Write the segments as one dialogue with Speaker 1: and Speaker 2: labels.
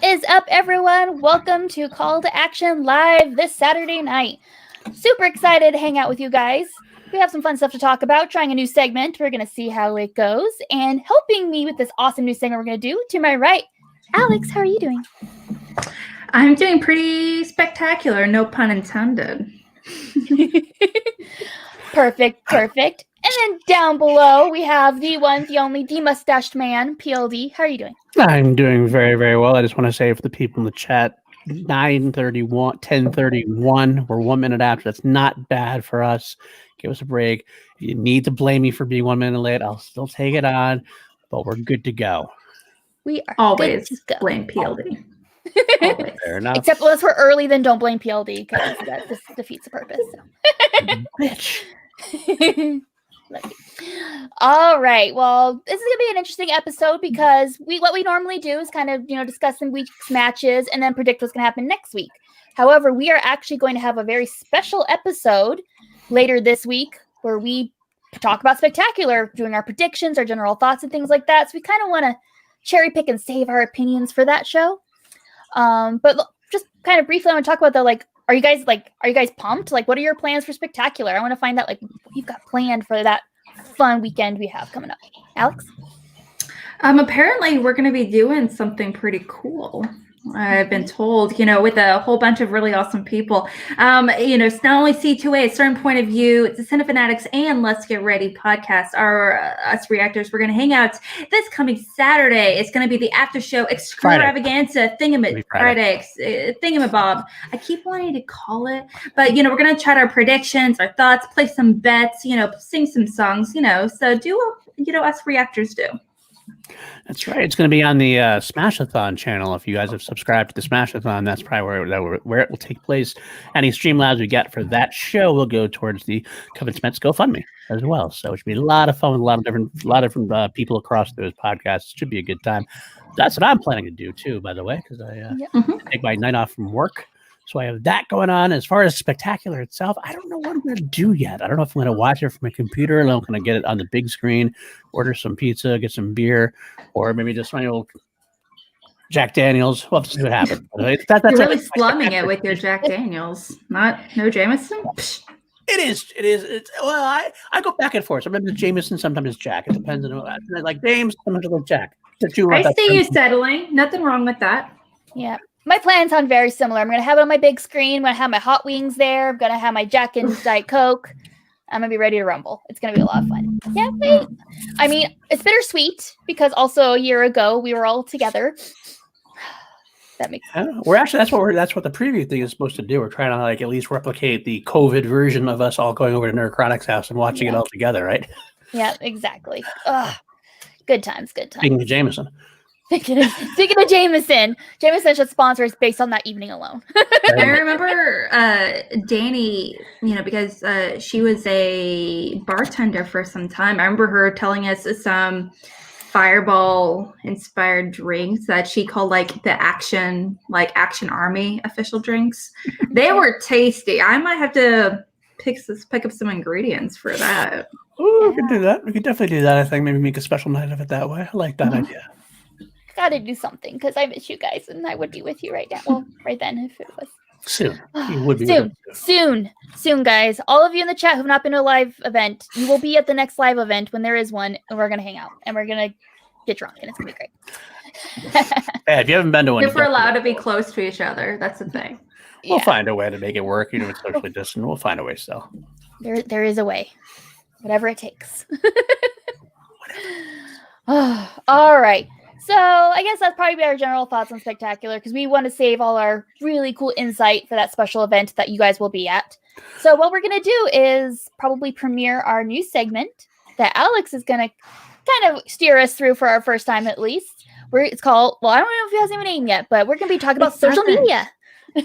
Speaker 1: is up, everyone? Welcome to Call to Action Live this Saturday night. Super excited to hang out with you guys. We have some fun stuff to talk about, trying a new segment. We're going to see how it goes. And helping me with this awesome new segment we're going to do, to my right, Alex, how are you doing?
Speaker 2: I'm doing pretty spectacular, no pun intended.
Speaker 1: Perfect. And then down below, we have the one, the only, the mustached man, PLD. How are you doing?
Speaker 3: I'm doing very, very well. I just want to say for the people in the chat, 9:31, 10:31. We're 1 minute after. That's not bad for us. Give us a break. If you need to blame me for being 1 minute late, I'll still take it on, but we're good to go.
Speaker 1: We are
Speaker 2: always
Speaker 1: good to go.
Speaker 2: Blame PLD. Always.
Speaker 3: Fair enough.
Speaker 1: Except unless we're early, then don't blame PLD because that just defeats the purpose. So.
Speaker 3: Bitch.
Speaker 1: All right. Well, this is gonna be an interesting episode because what we normally do is kind of discuss some week's matches and then predict what's gonna happen next week. However, we are actually going to have a very special episode later this week where we talk about Spectacular, doing our predictions, our general thoughts, and things like that. So we kind of want to cherry pick and save our opinions for that show. But just kind of briefly, I want to talk about are you guys pumped? Like, what are your plans for Spectacular? I want to find out what you've got planned for that fun weekend we have coming up. Alex?
Speaker 2: Apparently we're going to be doing something pretty cool. I've been told, with a whole bunch of really awesome people. It's not only C2A, a certain point of view, it's the Cinefanatics and Let's Get Ready podcast. Us reactors, we're going to hang out this coming Saturday. It's going to be the after show extravaganza Friday thingamabob. I keep wanting to call it, but we're going to chat our predictions, our thoughts, play some bets, sing some songs, so do what us reactors do.
Speaker 3: That's right. It's going to be on the Smashathon channel. If you guys have subscribed to the Smashathon, that's probably where it will take place. Any Streamlabs we get for that show will go towards the Kevin Smith's GoFundMe as well. So it should be a lot of fun with a lot of different people across those podcasts. It should be a good time. That's what I'm planning to do too, by the way, because I take my night off from work. So I have that going on. As far as Spectacular itself, I don't know what I'm going to do yet. I don't know if I'm going to watch it from my computer, and I'm going to get it on the big screen, order some pizza, get some beer, or maybe just my old Jack Daniels. We'll have to see what happens.
Speaker 2: You're really slumming it with your Jack Daniels. No Jameson?
Speaker 3: It is. Well, I go back and forth. Sometimes it's Jameson, sometimes it's Jack. It depends on like James, sometimes it's Jack.
Speaker 2: I see you settling. Nothing wrong with that.
Speaker 1: Yeah. My plans sound very similar. I'm going to have it on my big screen. I'm going to have my hot wings there. I'm going to have my Jack and Diet Coke. I'm going to be ready to rumble. It's going to be a lot of fun. Yeah, wait. I mean, it's bittersweet because also a year ago we were all together. That makes sense.
Speaker 3: We're actually that's what the preview thing is supposed to do. We're trying to at least replicate the COVID version of us all going over to Nerdchronic's house and watching it all together, right?
Speaker 1: Yeah, exactly. Ugh. Good times.
Speaker 3: Speaking of Jameson.
Speaker 1: Speaking of Jameson should sponsor us based on that evening alone.
Speaker 2: I remember Danny, because she was a bartender for some time. I remember her telling us some Fireball-inspired drinks that she called the Action Army official drinks. They were tasty. I might have to pick up some ingredients for that.
Speaker 3: Oh, we could do that. We could definitely do that. I think maybe make a special night of it that way. I like that idea.
Speaker 1: Gotta do something because I miss you guys and I would be with you right now. Well, right then if it was
Speaker 3: soon. You would be
Speaker 1: soon, guys. All of you in the chat who've not been to a live event, you will be at the next live event when there is one, and we're gonna hang out and we're gonna get drunk and it's gonna be great.
Speaker 3: Hey, if you haven't been to one,
Speaker 2: if we're allowed to be close to each other, that's the thing.
Speaker 3: We'll find a way to make it work. It's socially distant. We'll find a way still.
Speaker 1: There is a way, whatever it takes. All right. So I guess that's probably our general thoughts on Spectacular because we want to save all our really cool insight for that special event that you guys will be at. So what we're going to do is probably premiere our new segment that Alex is going to kind of steer us through for our first time at least. It's called, I don't know if it has a name yet, but we're going to be talking about social media.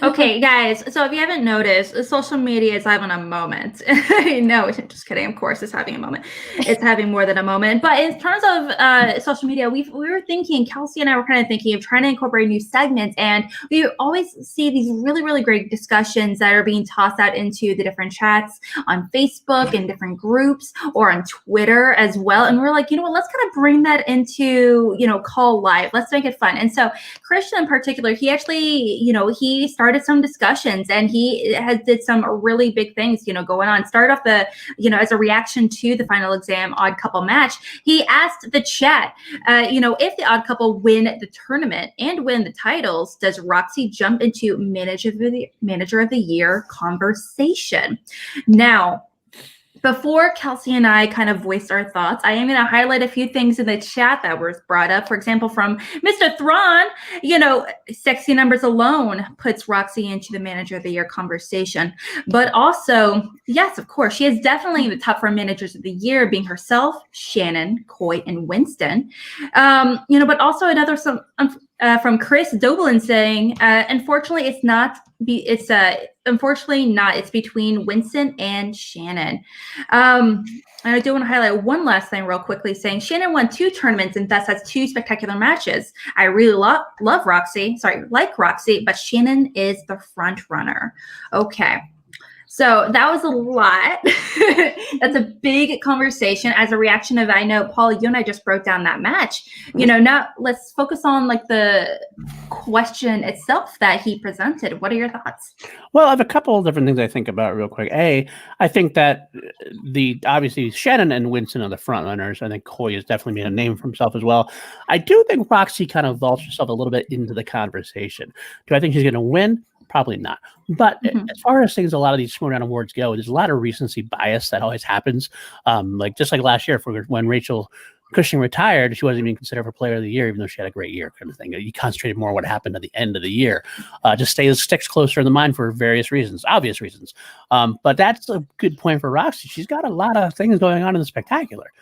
Speaker 2: Okay, guys. So if you haven't noticed, social media is having a moment. No, just kidding. Of course, it's having a moment. It's having more than a moment. But in terms of social media, we were thinking, Kelsey and I were kind of thinking of trying to incorporate new segments, and we always see these really, really great discussions that are being tossed out into the different chats on Facebook and different groups, or on Twitter as well. And we're like, you know what? Let's kind of bring that into, call live. Let's make it fun. And so Christian in particular, he actually, he started some discussions, and he did some really big things, going on. Started off as a reaction to the final exam odd couple match, he asked the chat, if the odd couple win the tournament and win the titles, does Roxy jump into manager of the year conversation? Now, before Kelsey and I kind of voiced our thoughts, I am going to highlight a few things in the chat that were brought up. For example, from Mr. Thrawn, sexy numbers alone puts Roxy into the manager of the year conversation. But also, yes, of course, she is definitely in the top 4 managers of the year, being herself, Shannon, Coy, and Winston. But also another from Chris Doblin saying, unfortunately, it's not. Unfortunately not. It's between Winston and Shannon. And I do want to highlight one last thing real quickly, saying Shannon won 2 tournaments and thus has 2 spectacular matches. I really like Roxy, but Shannon is the front runner. Okay. So that was a lot. That's a big conversation as a reaction of, I know, Paul, you and I just broke down that match. Now let's focus on the question itself that he presented. What are your thoughts?
Speaker 3: Well, I have a couple of different things I think about real quick. I think that obviously Shannon and Winston are the front runners. I think Coy has definitely made a name for himself as well. I do think Roxy kind of vaults herself a little bit into the conversation. Do I think she's going to win? Probably not. But as far as things, a lot of these Schmoedown awards go, there's a lot of recency bias that always happens. Just like last year, when Rachel Cushing retired, she wasn't even considered for Player of the Year, even though she had a great year, kind of thing. You concentrated more on what happened at the end of the year. Just sticks closer in the mind for various reasons, obvious reasons. But that's a good point for Roxy. She's got a lot of things going on in the spectacular.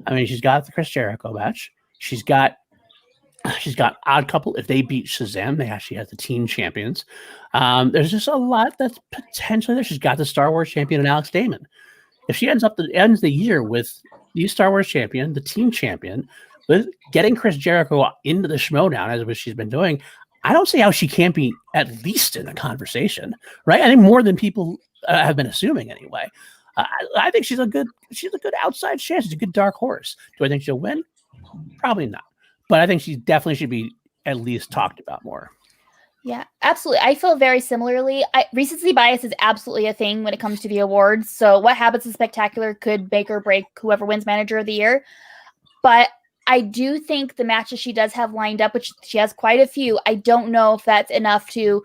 Speaker 3: I mean, she's got the Chris Jericho match. She's got Odd Couple. If they beat Shazam, they actually have the team champions. There's just a lot that's potentially there. She's got the Star Wars champion and Alex Damon. If she ends the year with the Star Wars champion, the team champion, with getting Chris Jericho into the Schmoedown, as what she's been doing, I don't see how she can't be at least in the conversation, right? I think more than people have been assuming anyway. I think she's a good outside chance. She's a good dark horse. Do I think she'll win? Probably not. But I think she definitely should be at least talked about more.
Speaker 1: Yeah, absolutely. I feel very similarly. Recency bias is absolutely a thing when it comes to the awards. So what happens in Spectacular could make or break whoever wins Manager of the Year. But I do think the matches she does have lined up, which she has quite a few, I don't know if that's enough to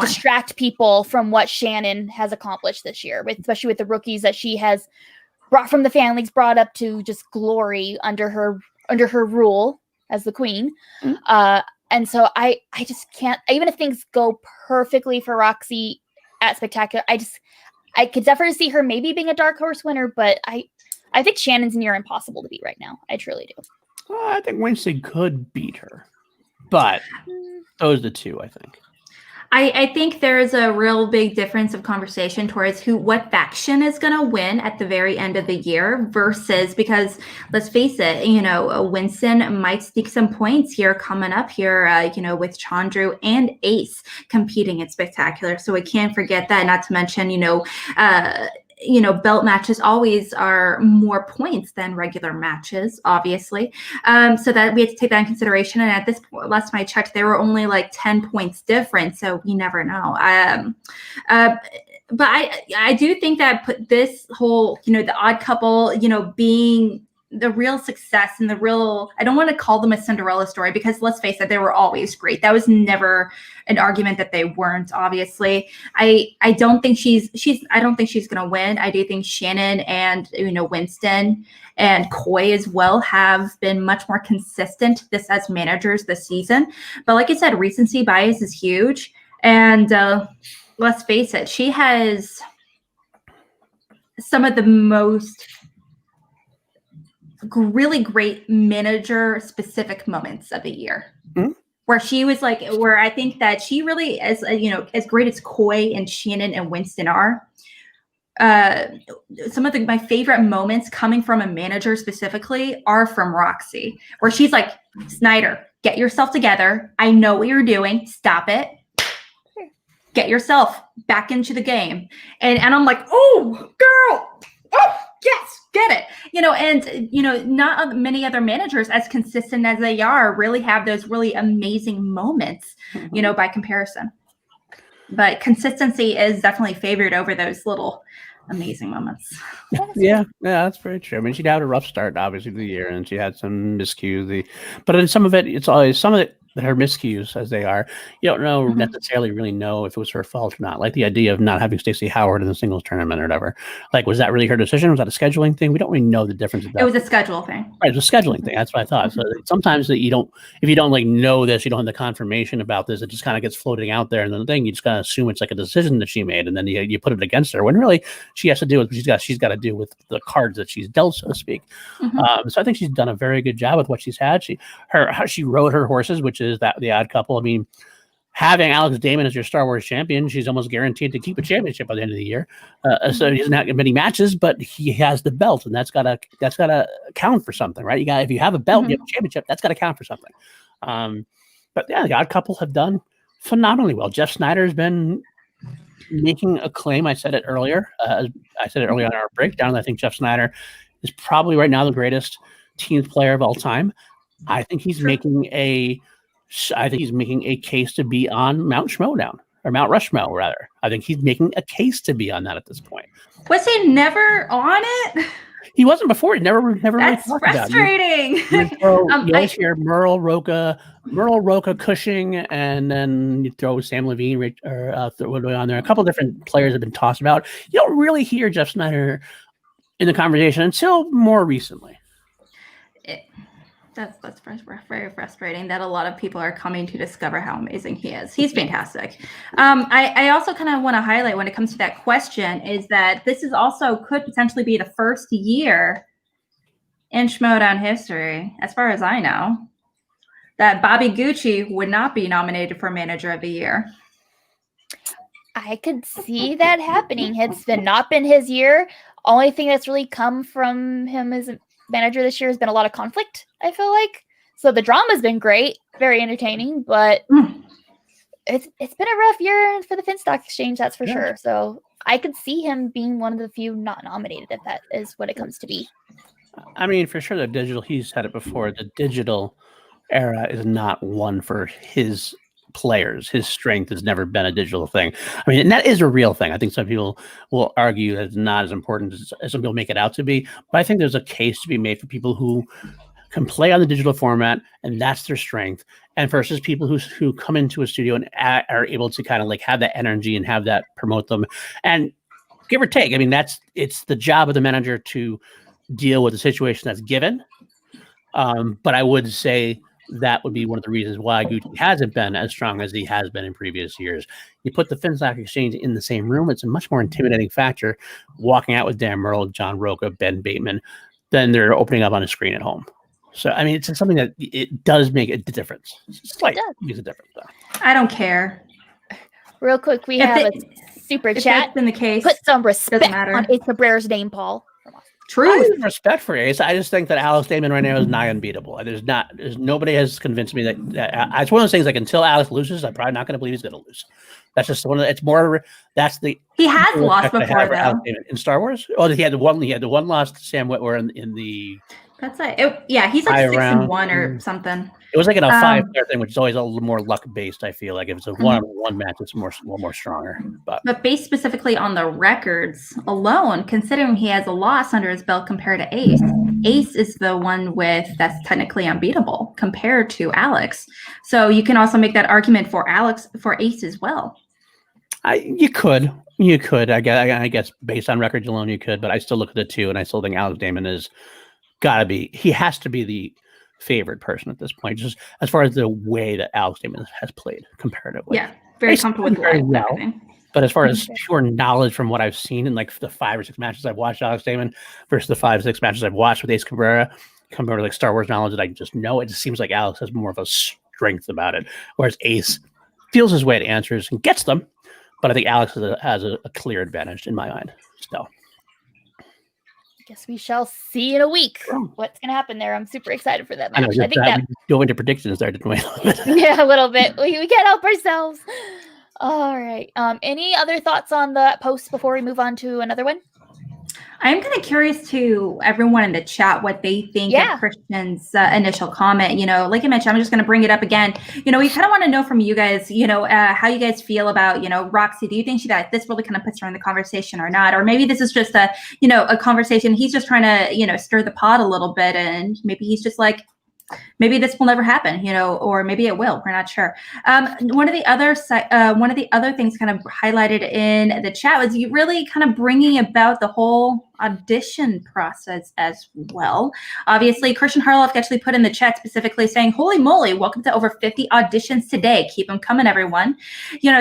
Speaker 1: distract people from what Shannon has accomplished this year, especially with the rookies that she has brought from the fan leagues, brought up to just glory under her rule as the queen. And so I just can't, even if things go perfectly for Roxy at Spectacular, I could definitely see her maybe being a dark horse winner, but I think Shannon's near impossible to beat right now. I truly do.
Speaker 3: I think Winston could beat her, but those are the two, I think.
Speaker 2: I think there's a real big difference of conversation towards what faction is going to win at the very end of the year versus, because let's face it, Winston might sneak some points here coming up here, with Chandru and Ace competing in Spectacular. So we can't forget that, not to mention, belt matches always are more points than regular matches, obviously. So that we have to take that in consideration. And at this point, last time I checked, there were only 10 points different. So you never know. But I do think that this whole, the Odd Couple, being the real success and I don't want to call them a Cinderella story, because let's face it, they were always great. That was never an argument that they weren't, obviously. I don't think she's going to win. I do think Shannon and, Winston and Coy as well have been much more consistent as managers this season. But like I said, recency bias is huge. And let's face it, she has some of the most really great manager specific moments of the year.
Speaker 3: Mm-hmm.
Speaker 2: where she was like, where I think that she really, as as great as Coy and Shannon and Winston are, some of my favorite moments coming from a manager specifically are from Roxy, where she's like, Snyder, get yourself together. I know what you're doing. Stop it. Get yourself back into the game. And I'm like, oh, girl. Oh, yes, get it. Not many other managers, as consistent as they are, really have those really amazing moments, by comparison. But consistency is definitely favored over those little amazing moments.
Speaker 3: Yeah, that's very true. I mean, she'd had a rough start, obviously, to the year, and she had some miscues. But in some of it, it's always some of it. Her miscues, as they are, you don't necessarily really know if it was her fault or not. Like the idea of not having Stacey Howard in the singles tournament or whatever. Like, was that really her decision? Was that a scheduling thing? We don't really know the difference. It
Speaker 2: was a schedule thing.
Speaker 3: Right, it was a scheduling thing. That's what I thought. So sometimes that if you don't like know this, you don't have the confirmation about this. It just kind of gets floating out there, and then the thing you just gotta assume it's like a decision that she made, and then you put it against her when really she has to do with she's got to do with the cards that she's dealt, so to speak. So I think she's done a very good job with what she's had. She rode her horses, which is the odd couple. I mean, having Alex Damon as your Star Wars champion, she's almost guaranteed to keep a championship by the end of the year. So he doesn't have many matches, but he has the belt, and that's gotta count for something, right? If you have a belt, you have a championship, that's gotta count for something. But yeah, the odd couple have done phenomenally well. Jeff Snyder's been making a claim. I said it earlier. On our breakdown. I think Jeff Snyder is probably right now the greatest teams player of all time. I think he's making a case to be on Mount Schmoedown, or Mount Rushmore, rather. I think he's making a case to be on that at this point.
Speaker 2: Was he never on it?
Speaker 3: He wasn't before. He never
Speaker 2: That's
Speaker 3: really
Speaker 2: frustrating.
Speaker 3: You always hear Merle, Roca, Cushing, and then you throw Sam Levine or on there. A couple different players have been tossed about. You don't really hear Jeff Snyder in the conversation until more recently.
Speaker 2: That's very frustrating that a lot of people are coming to discover how amazing he is. He's fantastic. I also kind of want to highlight when it comes to that question is that this is also could potentially be the first year in Schmoedown history, as far as I know, that Bobby Gucci would not be nominated for Manager of the Year.
Speaker 1: I could see that happening. It's not been his year. Only thing that's really come from him as a manager this year has been a lot of conflict, I feel like. So the drama's been great, very entertaining, but it's been a rough year for the Finstock Exchange, that's for sure. So I could see him being one of the few not nominated, if that is what it comes to be.
Speaker 3: I mean, for sure, he's said it before, the digital era is not one for his players. His strength has never been a digital thing. I mean, and that is a real thing. I think some people will argue that it's not as important as some people make it out to be, but I think there's a case to be made for people who can play on the digital format and that's their strength, and versus people who come into a studio and are able to kind of like have that energy and have that promote them, and give or take. I mean, it's the job of the manager to deal with the situation that's given. But I would say that would be one of the reasons why Gucci hasn't been as strong as he has been in previous years. You put the Finstock Exchange in the same room, it's a much more intimidating factor walking out with Dan Merle, John Roca, Ben Bateman, than they're opening up on a screen at home. So, I mean, it's something that it does make a difference. Slight makes a difference, though.
Speaker 2: I don't care.
Speaker 1: Real quick, we have a super chat.
Speaker 2: That's been the case.
Speaker 1: Put some respect on Ace Cabrera's name, Paul.
Speaker 2: True.
Speaker 3: I have respect for Ace. I just think that Alex Damon right now is nigh unbeatable. There's nobody has convinced me that it's one of those things. Like, until Alex loses, I'm probably not going to believe he's going to lose. That's just one of the. It's more. That's the.
Speaker 2: He has lost before, though.
Speaker 3: In Star Wars. Oh, he had the one loss to Sam Witwer in the.
Speaker 2: That's it. Yeah, he's like 6-1 or something.
Speaker 3: It was like in a 5-player thing, which is always a little more luck based. I feel like if it's a one-on-one match, it's a little more stronger.
Speaker 2: But based specifically on the records alone, considering he has a loss under his belt compared to Ace, Ace is the one that's technically unbeatable compared to Alex. So you can also make that argument for Ace as well.
Speaker 3: You could. I guess based on records alone, you could. But I still look at the two, and I still think Alex Damon is. He has to be the favored person at this point, just as far as the way that Alex Damon has played comparatively.
Speaker 2: Yeah, very comfortable with
Speaker 3: very well. But as far as pure knowledge from what I've seen in like the 5 or 6 matches I've watched Alex Damon versus the 5 or 6 matches I've watched with Ace Cabrera, compared to like Star Wars knowledge that I just know, it just seems like Alex has more of a strength about it. Whereas Ace feels his way to answers and gets them, but I think Alex has a clear advantage in my mind still.
Speaker 1: Guess we shall see in a week what's going to happen there. I'm super excited for that match.
Speaker 3: I think that we go into predictions there, didn't we?
Speaker 1: Yeah, a little bit. We can't help ourselves. All right. Any other thoughts on the post before we move on to another one?
Speaker 2: I'm kind of curious to everyone in the chat what they think of Christian's initial comment. Like I mentioned, I'm just going to bring it up again. We kind of want to know from you guys, how you guys feel about, Roxy. Do you think this really kind of puts her in the conversation or not? Or maybe this is just a conversation. He's just trying to, stir the pot a little bit. And maybe he's just like, maybe this will never happen, or maybe it will. We're not sure. One of the other things kind of highlighted in the chat was you really kind of bringing about the whole audition process as well. Obviously, Christian Harloff actually put in the chat specifically saying, "Holy moly, welcome to over 50 auditions today. Keep them coming, everyone."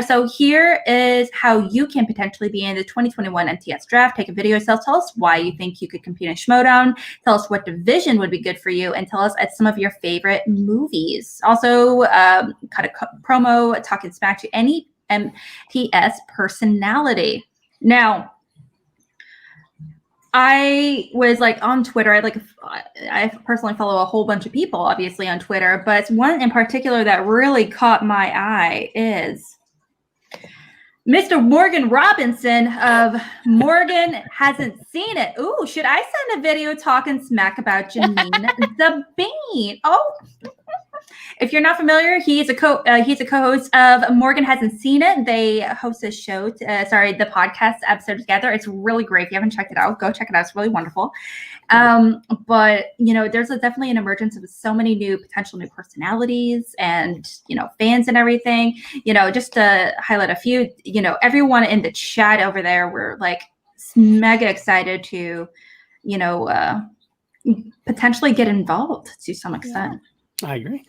Speaker 2: So here is how you can potentially be in the 2021 MTS draft. Take a video yourself. Tell us why you think you could compete in Schmoedown. Tell us what division would be good for you, and tell us some of your favorite movies. Also, cut a promo talking smack to any MTS personality. Now, I was on Twitter. I personally follow a whole bunch of people, obviously, on Twitter, but one in particular that really caught my eye is Mr. Morgan Robinson of Morgan Hasn't Seen It. Ooh, should I send a video talking smack about Janine the Bean? Oh, if you're not familiar, he's a co-host of Morgan Hasn't Seen It. They host a show, the podcast episode together. It's really great. If you haven't checked it out, go check it out. It's really wonderful. But there's definitely an emergence of so many potential new personalities and fans and everything. Just to highlight a few, everyone in the chat over there were mega excited to potentially get involved to some extent.
Speaker 3: Yeah. I agree.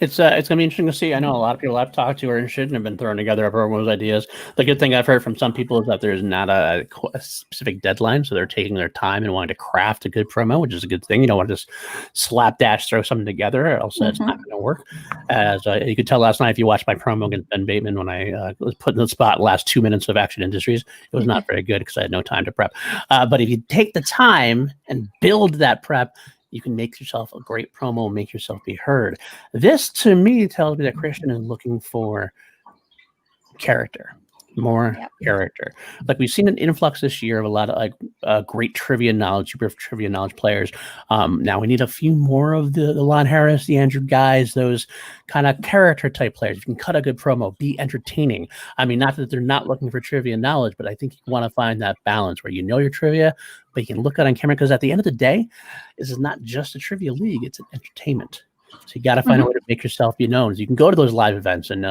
Speaker 3: It's going to be interesting to see. I know a lot of people I've talked to are interested and have been throwing together everyone's ideas. The good thing I've heard from some people is that there's not a specific deadline, so they're taking their time and wanting to craft a good promo, which is a good thing. You don't want to just slapdash throw something together, or else it's not going to work. As you could tell last night, if you watched my promo against Ben Bateman when I was put in the spot last 2 minutes of Action Industries, it was not very good because I had no time to prep. But if you take the time and build that prep, you can make yourself a great promo, make yourself be heard. This, to me, tells me that Christian is looking for character, more character. We've seen an influx this year of a lot of great trivia knowledge, super trivia knowledge players. Now we need a few more of the Lon Harris, the Andrew Guys, those kind of character type players. You can cut a good promo, be entertaining. I mean, not that they're not looking for trivia knowledge, but I think you want to find that balance where your trivia, but you can look at it on camera, because at the end of the day, this is not just a trivia league, it's an entertainment. So you got to find a way to make yourself be known. So you can go to those live events and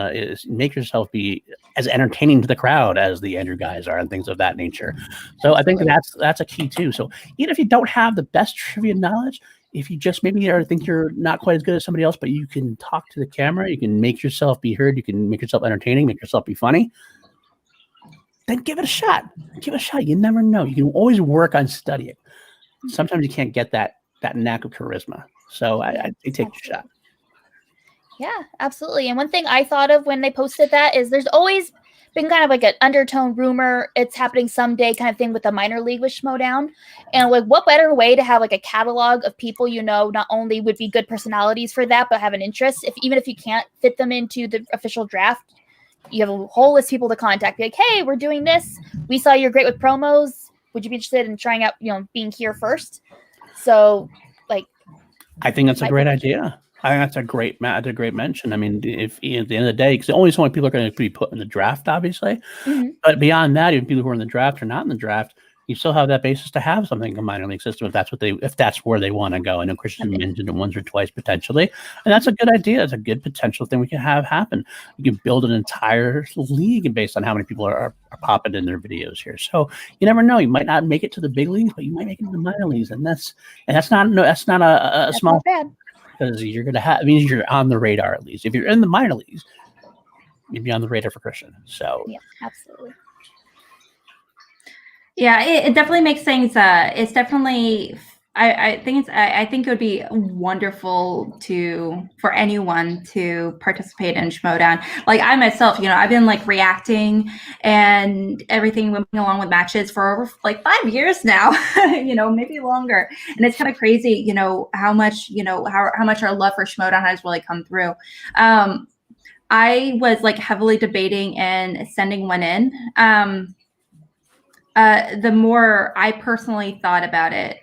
Speaker 3: make yourself be as entertaining to the crowd as the Andrew Guys are and things of that nature. So I think that's a key too. So even if you don't have the best trivia knowledge, if you just maybe think you're not quite as good as somebody else, but you can talk to the camera, you can make yourself be heard, you can make yourself entertaining, make yourself be funny, then give it a shot. Give it a shot. You never know. You can always work on studying. Sometimes you can't get that knack of charisma. So I take a shot.
Speaker 1: Yeah, absolutely. And one thing I thought of when they posted that is there's always been kind of an undertone rumor, it's happening someday kind of thing with the minor league with Schmoedown. And what better way to have a catalog of people not only would be good personalities for that, but have an interest. Even if you can't fit them into the official draft, you have a whole list of people to contact. Be like, hey, we're doing this. We saw you're great with promos. Would you be interested in trying out, being here first? So,
Speaker 3: I think that's a great idea. I think that's a great mention. I mean, if at the end of the day, because only so many people are going to be put in the draft, obviously. But beyond that, even people who are in the draft or not in the draft, you still have that basis to have something in a minor league system if that's where they want to go. I know Christian mentioned it once or twice potentially, and that's a good idea. It's a good potential thing we can have happen. You can build an entire league based on how many people are popping in their videos here. So you never know. You might not make it to the big leagues, but you might make it to the minor leagues, and that's not a small.
Speaker 1: Not bad.
Speaker 3: Because you're going to have, it means you're on the radar at least. If you're in the minor leagues, you'd be on the radar for Christian. So
Speaker 1: yeah, absolutely.
Speaker 2: Yeah, it definitely makes things. It's definitely I think it would be wonderful for anyone to participate in Schmoedown. Like I myself, I've been like reacting and everything moving along with matches for over like 5 years now, maybe longer. And it's kind of crazy, how much, how much our love for Schmoedown has really come through. I was like heavily debating and sending one in. The more I personally thought about it,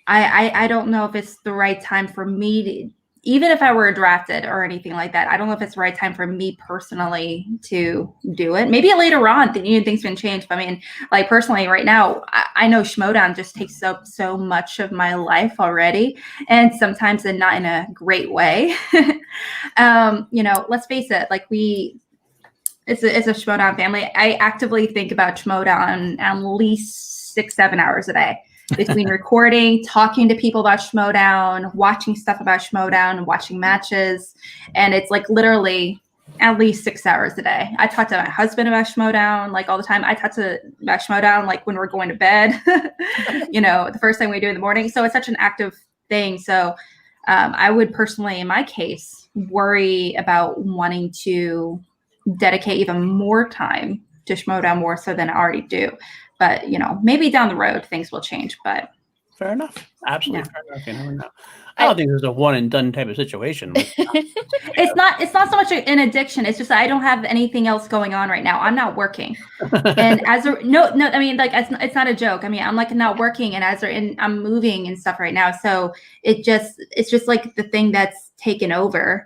Speaker 2: I don't know if it's the right time for me to, even if I were drafted or anything like that, I don't know if it's the right time for me personally to do it. Maybe later on, things can change. But I mean, like personally right now, I know Schmoedown just takes up so much of my life already. And sometimes not in a great way. Let's face it, like it's a Schmoedown family. I actively think about Schmoedown at least 6-7 hours a day. Between recording, talking to people about Schmoedown, watching stuff about Schmoedown, watching matches. And it's like literally at least 6 hours a day. I talk to my husband about Schmoedown like all the time. I talk about Schmoedown like when we're going to bed, the first thing we do in the morning. So it's such an active thing. So I would personally, in my case, worry about wanting to dedicate even more time to Schmoedown more so than I already do. But, maybe down the road things will change. But
Speaker 3: fair enough. Absolutely fair enough. You never know. I don't think there's a one and done type of situation.
Speaker 2: It's not so much an addiction. It's just I don't have anything else going on right now. I'm not working. And I mean, like it's not a joke. I mean, I'm like not working, and I'm moving and stuff right now. So it's just like the thing that's taken over.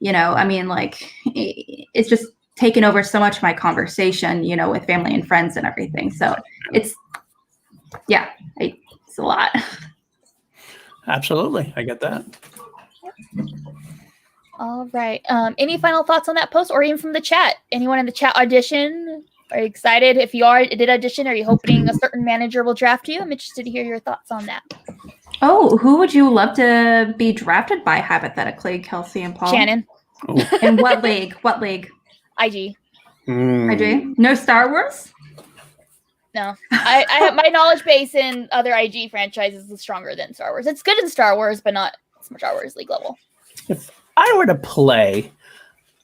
Speaker 2: I mean, like it's just taken over so much of my conversation, with family and friends and everything. So it's a lot.
Speaker 3: Absolutely. I get that.
Speaker 1: All right. Any final thoughts on that post or even from the chat? Anyone in the chat audition? Are you excited? If you did audition, are you hoping a certain manager will draft you? I'm interested to hear your thoughts on that.
Speaker 2: Oh, who would you love to be drafted by, hypothetically, Kelsey and Paul?
Speaker 1: Shannon.
Speaker 2: In what league? What league?
Speaker 1: IG.
Speaker 2: IG? No Star Wars?
Speaker 1: No. I have my knowledge base in other IG franchises is stronger than Star Wars. It's good in Star Wars, but not as much Star Wars League level.
Speaker 3: If I were to play,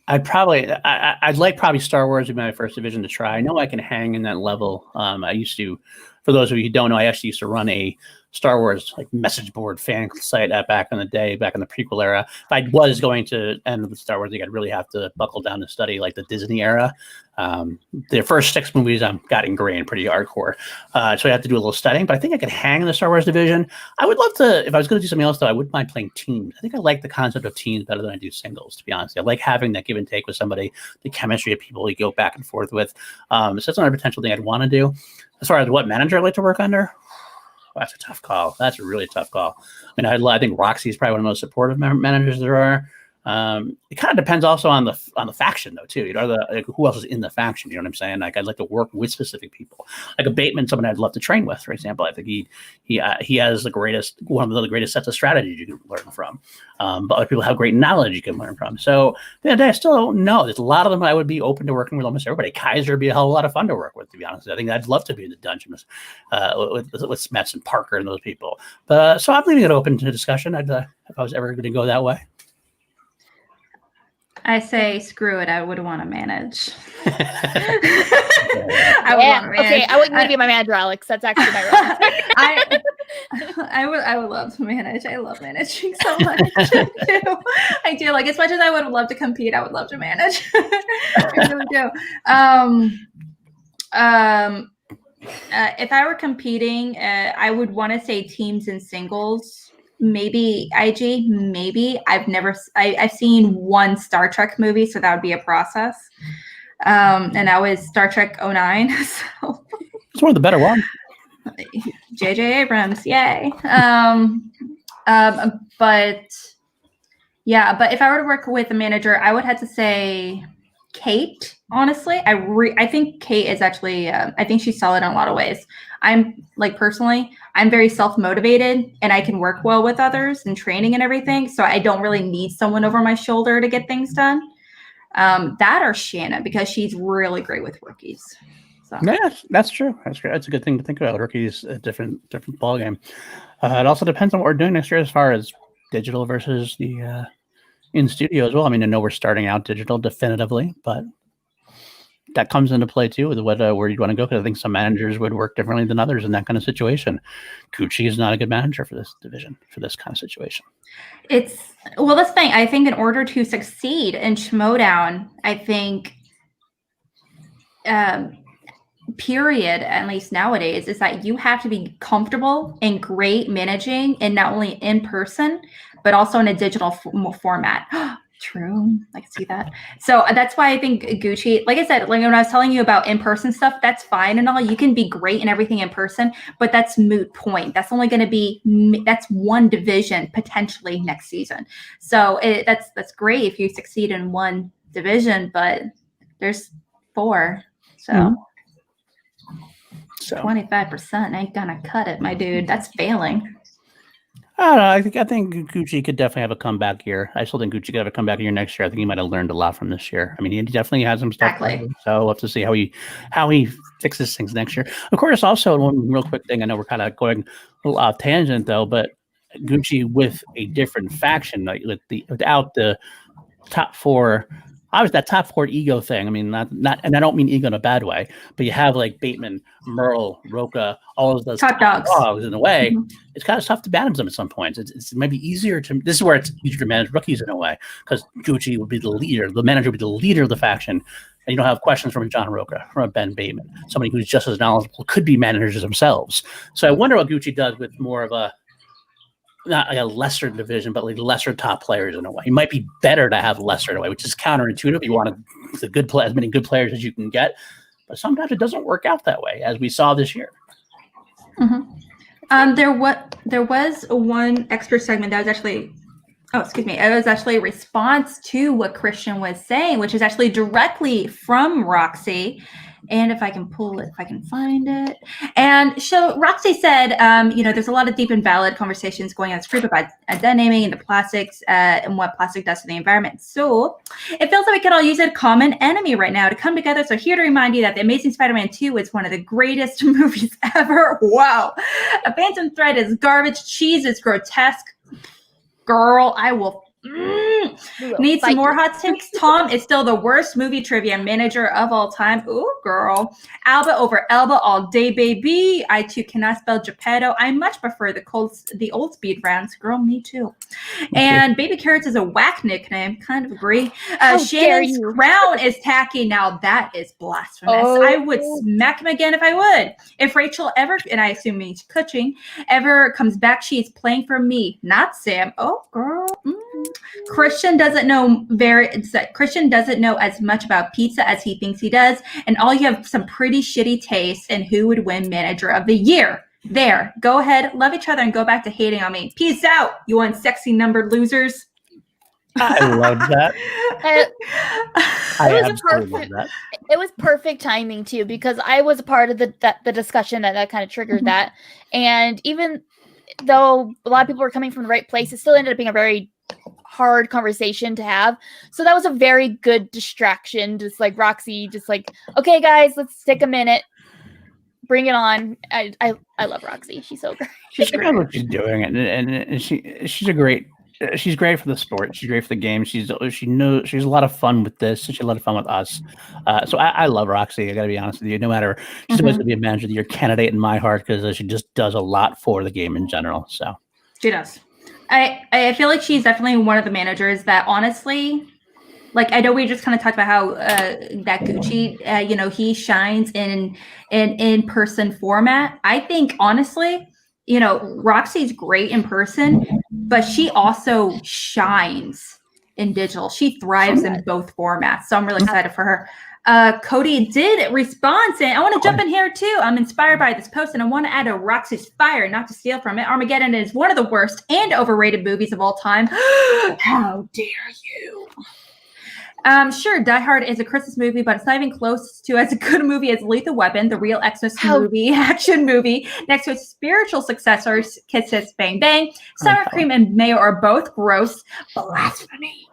Speaker 3: I'd like probably Star Wars would be my first division to try. I know I can hang in that level. I used to, for those of you who don't know, I actually used to run a Star Wars like message board fan site back in the day, back in the prequel era. If I was going to end with Star Wars League, I'd really have to buckle down to study like the Disney era. The first 6 movies got ingrained pretty hardcore. So I have to do a little studying, but I think I could hang in the Star Wars division. I would love to, if I was going to do something else though, I wouldn't mind playing teams. I think I like the concept of teams better than I do singles, to be honest. I like having that give and take with somebody, the chemistry of people you go back and forth with. So that's another potential thing I'd want to do. As far as what manager I'd like to work under, that's a tough call. That's a really tough call. I mean, I think Roxy is probably one of the most supportive managers there are. It kind of depends also on the faction though too. Who else is in the faction? You know what I'm saying? Like I'd like to work with specific people. Like a Bateman, someone I'd love to train with, for example. I think he has one of the greatest sets of strategies you can learn from. But other people have great knowledge you can learn from. So at the end of the day, I still don't know. There's a lot of them I would be open to working with almost everybody. Kaiser would be a hell of a lot of fun to work with, to be honest. I think I'd love to be in the dungeon with Smets and Parker and those people. But so I'm leaving it open to discussion. If I was ever going to go that way.
Speaker 2: I say screw it. I would want to manage.
Speaker 1: I would want to manage. Okay, I wouldn't want to be my manager, Alex. That's actually my role.
Speaker 2: I would love to manage. I love managing so much. I do. Like as much as I would love to compete, I would love to manage. I really do. If I were competing, I would want to say teams and singles. Maybe IG, maybe. I've seen one Star Trek movie, so that would be a process. And that was Star Trek 09. So
Speaker 3: it's one of the better ones.
Speaker 2: J.J. Abrams, yay. But if I were to work with a manager, I would have to say Kate, honestly. I think Kate is actually, I think she's solid in a lot of ways. Personally, I'm very self-motivated and I can work well with others and training and everything. So I don't really need someone over my shoulder to get things done. That or Shanna, because she's really great with rookies. So.
Speaker 3: Yeah, that's true. That's great. That's a good thing to think about. Rookies, a different ballgame. It also depends on what we're doing next year as far as digital versus the in studio as well. I mean, I know we're starting out digital definitively, but that comes into play too with what where you want to go. Because I think some managers would work differently than others in that kind of situation. Gucci is not a good manager for this division, for this kind of situation.
Speaker 2: That's the thing. I think in order to succeed in Schmoedown, I think, period, at least nowadays, is that you have to be comfortable and great managing, and not only in person, but also in a digital format. True. I can see that. So that's why I think Gucci, like I said, like when I was telling you about in-person stuff, that's fine and all. You can be great in everything in person, but that's moot point. That's only going to be, that's one division potentially next season. So that's great if you succeed in one division, but there's 4. So 25% ain't gonna cut it, my dude. That's failing.
Speaker 3: I don't know. I think Gucci could definitely have a comeback year. I still think Gucci could have a comeback year next year. I think he might have learned a lot from this year. I mean, he definitely has some stuff.
Speaker 2: Exactly.
Speaker 3: So we'll have to see how he fixes things next year. Of course, also one real quick thing. I know we're kind of going a little off tangent though, but Gucci with a different faction, like without the top 4. Obviously, that top 4 ego thing. I mean, not, and I don't mean ego in a bad way, but you have like Bateman, Merle, Roca, all of those
Speaker 2: top dogs
Speaker 3: in a way. Mm-hmm. It's kind of tough to manage them at some points. It's maybe easier to. This is where it's easier to manage rookies in a way, because Gucci would be the leader. The manager would be the leader of the faction, and you don't have questions from John Roca, from a Ben Bateman, somebody who's just as knowledgeable, could be managers themselves. So I wonder what Gucci does with more of a. Not like a lesser division, but like lesser top players in a way. It might be better to have lesser in a way, which is counterintuitive. You want as many good players as you can get, but sometimes it doesn't work out that way, as we saw this year.
Speaker 2: Mm-hmm. There was one extra segment that was actually, it was actually a response to what Christian was saying, which is actually directly from Roxy. And if I can find it. And so Roxy said, there's a lot of deep and valid conversations going on in this group about dead naming and the plastics and what plastic does to the environment. So it feels like we could all use a common enemy right now to come together. So here to remind you that The Amazing Spider-Man 2 is one of the greatest movies ever. Wow. A Phantom Thread is garbage. Cheese is grotesque. Girl, I will need some more hot takes. Tom is still the worst movie trivia manager of all time. Ooh, girl. Alba over Elba all day, baby. I too cannot spell Geppetto. I much prefer the old speed rounds. Girl, me too. And Baby Carrots is a whack nickname. Kind of agree. Shannon's crown is tacky. Now that is blasphemous. I would smack him again if I would. If Rachel ever, and I assume means Kutching, ever comes back, she's playing for me, not Sam. Oh, girl. Christian doesn't know as much about pizza as he thinks he does, and all you have some pretty shitty taste in who would win manager of the year. There, go ahead, love each other, and go back to hating on me. Peace out, you unsexy numbered losers.
Speaker 3: I love that.
Speaker 1: It was perfect timing too, because I was a part of the discussion that kind of triggered that, and even though a lot of people were coming from the right place, it still ended up being a very hard conversation to have. So that was a very good distraction. Just like Roxy, just like, okay, guys, let's take a minute, bring it on. I love Roxy. She's so great.
Speaker 3: She's great. What she's doing, and she's a great. She's great for the sport. She's great for the game. She knows she's a lot of fun with this. She's a lot of fun with us. So I love Roxy. I got to be honest with you. No matter, she's always going to be a manager of the year candidate in my heart, because she just does a lot for the game in general. So
Speaker 2: she does. I feel like she's definitely one of the managers that honestly, like, I know we just kind of talked about how that Gucci, he shines in in-person format. I think honestly, Roxy's great in person, but she also shines in digital. She thrives in both formats. So I'm really excited for her. Cody did respond saying, I want to jump in here too. I'm inspired by this post and I want to add a Roxy's fire, not to steal from it. Armageddon is one of the worst and overrated movies of all time. How dare you? Sure, Die Hard is a Christmas movie, but it's not even close to as good a movie as Lethal Weapon, the real Xmas movie, action movie, next to its spiritual successors, Kiss Kiss Bang Bang. Sour cream and mayo are both gross. Blasphemy.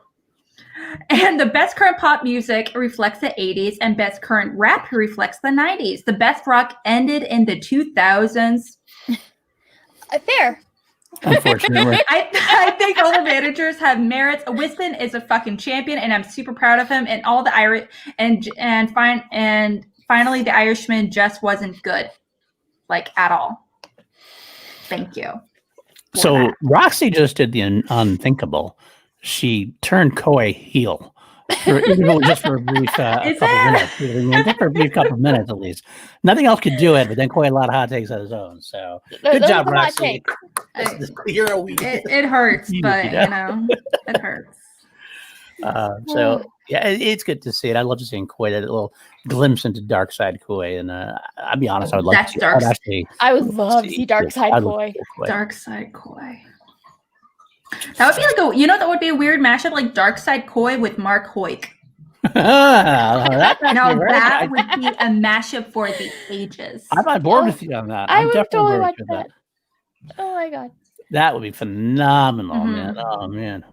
Speaker 2: And the best current pop music reflects the 80s, and best current rap reflects the 90s. The best rock ended in the 2000s.
Speaker 1: Fair.
Speaker 3: Unfortunately.
Speaker 2: I think all the managers have merits. Wiston is a fucking champion, and I'm super proud of him. And all the Irish and finally the Irishman just wasn't good, like at all. Thank you.
Speaker 3: So Roxy just did the unthinkable. She turned Koi heel. Just for a brief couple minutes. Just for a brief couple minutes at least. Nothing else could do it, but then Koi had a lot of hot takes of his own. So good job, Roxy.
Speaker 2: It hurts, but it hurts.
Speaker 3: So yeah, it's good to see it. I love to see Koi, that little glimpse into Dark Side Koi, and I'll be honest, I would love to see.
Speaker 1: I would love to see Dark Side Koi.
Speaker 2: Dark Side Koi. That would be like that would be a weird mashup, like Dark Side Koi with Mark Hoyk. That would be a mashup for the ages.
Speaker 3: I'm on board with you on that.
Speaker 1: I would totally watch that. Oh my god,
Speaker 3: that would be phenomenal, man. Oh man,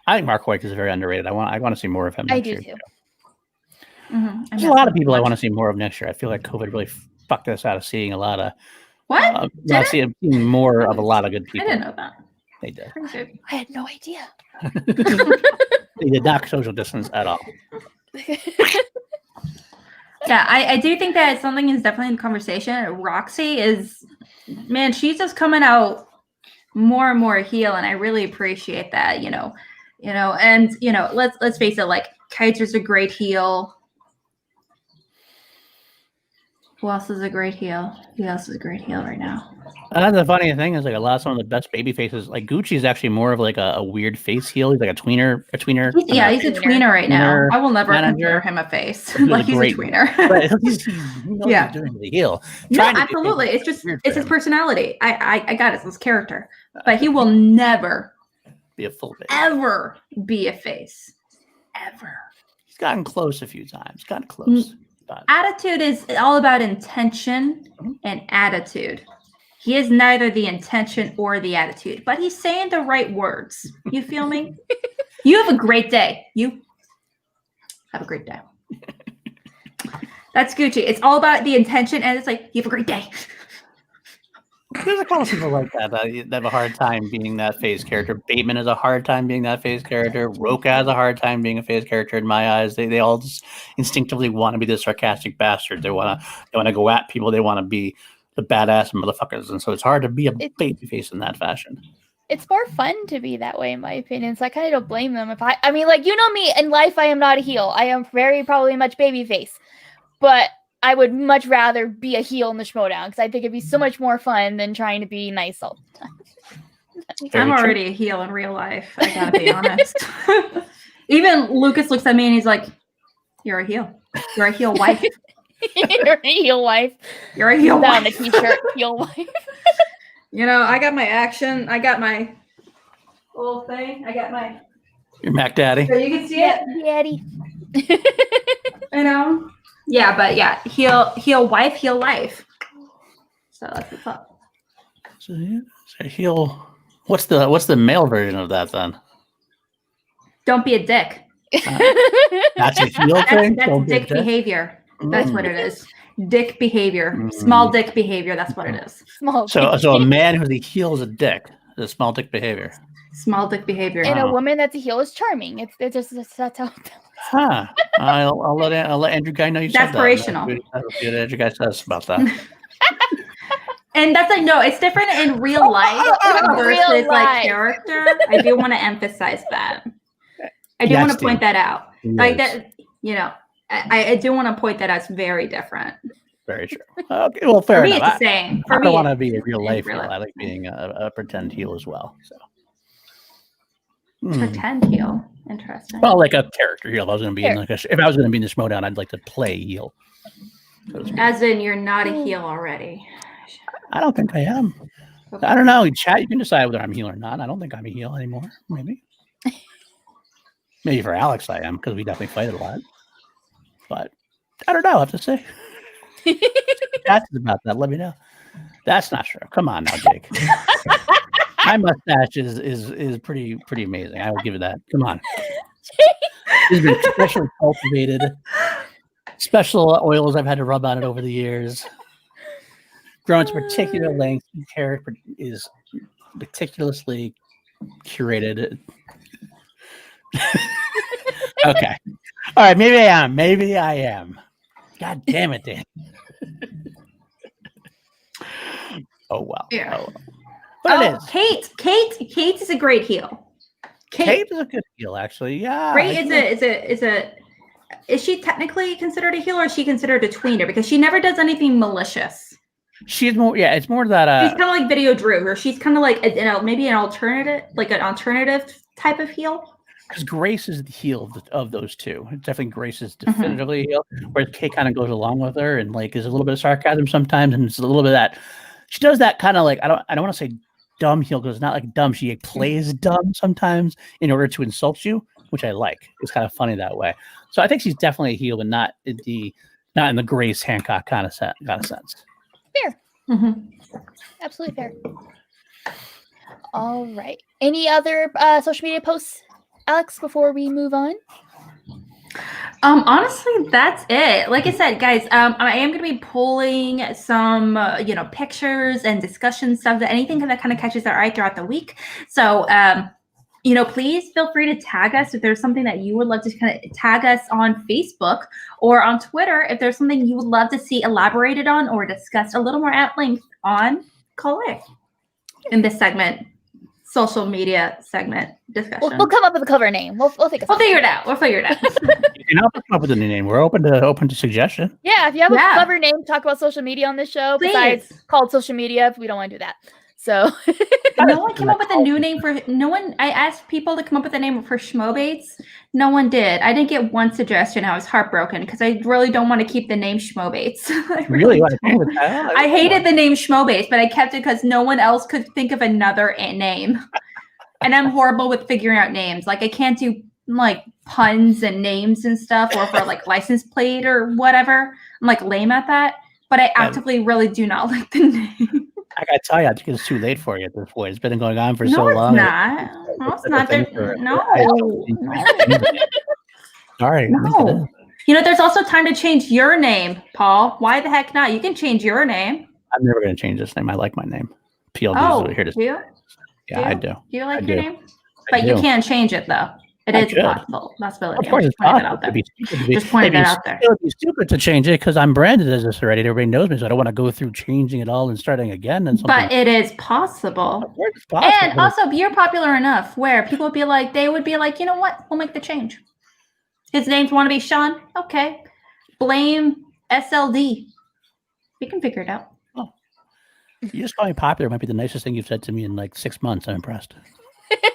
Speaker 3: I think Mark Hoyk is very underrated. I want to see more of him.
Speaker 1: I do too.
Speaker 3: There's a lot of people I want to see more of next year. I feel like COVID really fucked us out of seeing a lot of seeing more of a lot of good people.
Speaker 2: I didn't know that.
Speaker 3: They did.
Speaker 1: I had no idea.
Speaker 3: They did not social distance at all.
Speaker 2: Yeah, I do think that something is definitely in conversation. Roxy is, man, she's just coming out more and more heel, and I really appreciate that. And let's face it, like Kaiser's a great heel. Who else is a great heel? Who else is a great heel right now?
Speaker 3: The funny thing is, like, some of the best baby faces, like Gucci is actually more of like a weird face heel. He's like a tweener.
Speaker 2: He's a tweener right now. I will never consider him a face. Like he's a tweener.
Speaker 3: But he's doing the heel.
Speaker 2: No, absolutely. It's his personality. I got it. It's his character. But he will never
Speaker 3: be a full face.
Speaker 2: Ever be a face. Ever.
Speaker 3: He's gotten close a few times. Gotten close.
Speaker 2: Attitude is all about intention and attitude. He is neither the intention or the attitude, but he's saying the right words. You feel me? You have a great day. You have a great day. That's Gucci. It's all about the intention, and it's like, you have a great day.
Speaker 3: There's a couple of people like that have a hard time being that phase character. Bateman has a hard time being that phase character. Roka has a hard time being a phase character in my eyes. They all just instinctively want to be the sarcastic bastard. They want to go at people. They want to be the badass motherfuckers, and so it's hard to be a baby face in that fashion.
Speaker 1: It's more fun to be that way, in my opinion. So I kind of don't blame them. I mean, like, me, in life, I am not a heel. I am very probably much baby face, but I would much rather be a heel in the Schmoedown because I think it'd be so much more fun than trying to be nice all the time.
Speaker 2: I'm already a heel in real life. I gotta be honest. Even Lucas looks at me and he's like, "You're a heel. You're a heel wife.
Speaker 1: You're a heel wife.
Speaker 2: You're a heel wife."
Speaker 1: On a t-shirt, heel wife.
Speaker 2: I got my action. I got my little thing. I got my.
Speaker 3: Your Mac Daddy.
Speaker 2: So you can see it,
Speaker 1: Daddy.
Speaker 2: Yeah, but yeah, heel wife, heel life. So that's what's up.
Speaker 3: So heel. What's the male version of that then?
Speaker 2: Don't be a dick.
Speaker 3: That's a heel thing.
Speaker 2: That's dick behavior. That's what it is. Dick behavior. Small dick behavior. That's what it is.
Speaker 3: So a man who's a heel is a dick. It's a small dick behavior.
Speaker 2: Small dick behavior.
Speaker 1: And a woman that's a heel is charming. It's just that's how.
Speaker 3: Huh. I'll let Andrew Ghai know you said that.
Speaker 2: Aspirational.
Speaker 3: That's what Andrew Ghai says about that.
Speaker 2: And that's like, no, it's different in real life versus like character. I do want to emphasize that. I do want to point that out. Like that, I do want to point that out. It's very different.
Speaker 3: Very true. Okay, well, fair enough.
Speaker 2: It's the same. I
Speaker 3: don't want to be a real life heel. I like being a pretend heel as well. So.
Speaker 2: Pretend heel. Interesting.
Speaker 3: Well, like a character heel. If I was going to be in the Schmoedown, I'd like to play heel.
Speaker 2: As in, you're not a heel already.
Speaker 3: I don't think I am. Okay. I don't know. Chat, you can decide whether I'm heel or not. I don't think I'm a heel anymore. Maybe for Alex I am, because we definitely fight a lot. But I don't know. I have to say. Chat's about that. Let me know. That's not true. Come on now, Jake. My mustache is pretty amazing. I will give it that. Come on. It's been specially cultivated. Special oils I've had to rub on it over the years. Grown to particular length. Hair is meticulously curated. Okay. All right. Maybe I am. Maybe I am. God damn it, Dan. Oh, well.
Speaker 2: Yeah.
Speaker 3: Oh, well. But it is.
Speaker 2: Kate is a great heel.
Speaker 3: Kate is a good heel, actually. Yeah.
Speaker 2: Great is she technically considered a heel, or is she considered a tweener? Because she never does anything malicious.
Speaker 3: She's more, yeah, it's more that
Speaker 2: she's kind of like Video Drew, or she's kind of like maybe an alternative type of heel.
Speaker 3: Because Grace is the heel of those two. Definitely Grace is definitively a heel, whereas Kate kind of goes along with her and like is a little bit of sarcasm sometimes, and it's a little bit of that she does that kind of like I don't want to say dumb heel because it's not like dumb. She plays dumb sometimes in order to insult you, which I like. It's kind of funny that way. So I think she's definitely a heel, but not in the Grace Hancock kind of sense.
Speaker 1: Fair. Absolutely fair. All right. Any other social media posts, Alex, before we move on?
Speaker 2: Honestly, that's it. Like I said, guys, I am going to be pulling some, pictures and discussion stuff, anything that kind of catches our eye throughout the week. So, please feel free to tag us if there's something that you would love to kind of tag us on Facebook or on Twitter. If there's something you would love to see elaborated on or discussed a little more at length on, call it in this segment. Social media segment discussion.
Speaker 1: We'll come up with a cover name. We'll think of
Speaker 2: We'll figure it out.
Speaker 3: You can help us come up with a new name. We're open to suggestion.
Speaker 1: Yeah, if you have a clever name to talk about social media on this show, besides called social media, we don't want to do that. So
Speaker 2: no one came up with a new name for I asked people to come up with a name for Schmoebates. No one did. I didn't get one suggestion. I was heartbroken because I really don't want to keep the name Schmoebates. I hated the name Schmoebates, but I kept it because no one else could think of another name. And I'm horrible with figuring out names. Like I can't do like puns and names and stuff, or for like license plate or whatever. I'm like lame at that. But I actively really do not like the name.
Speaker 3: I gotta tell you, I think it's too late for you at this point. It's been going on for so long.
Speaker 2: No, it's not. No.
Speaker 3: Sorry.
Speaker 2: No. There's also time to change your name, Paul. Why the heck not? You can change your name.
Speaker 3: I'm never going to change this name. I like my name. PLD is here to
Speaker 2: do you?
Speaker 3: Yeah, I do.
Speaker 2: Do you like your name? But you can't change it, though. It is possible. Possibility.
Speaker 3: Of course, it's possible.
Speaker 2: Just pointed that out there.
Speaker 3: It would be stupid to change it because I'm branded as this already. Everybody knows me, so I don't want to go through changing it all and starting again.
Speaker 2: But it is possible.
Speaker 3: Of course it's possible.
Speaker 2: And also, you're popular enough where people would be like, you know what? We'll make the change. His name's want to be Sean. Okay. Blame SLD. We can figure it out.
Speaker 3: Oh. You just call me popular might be the nicest thing you've said to me in like 6 months. I'm impressed.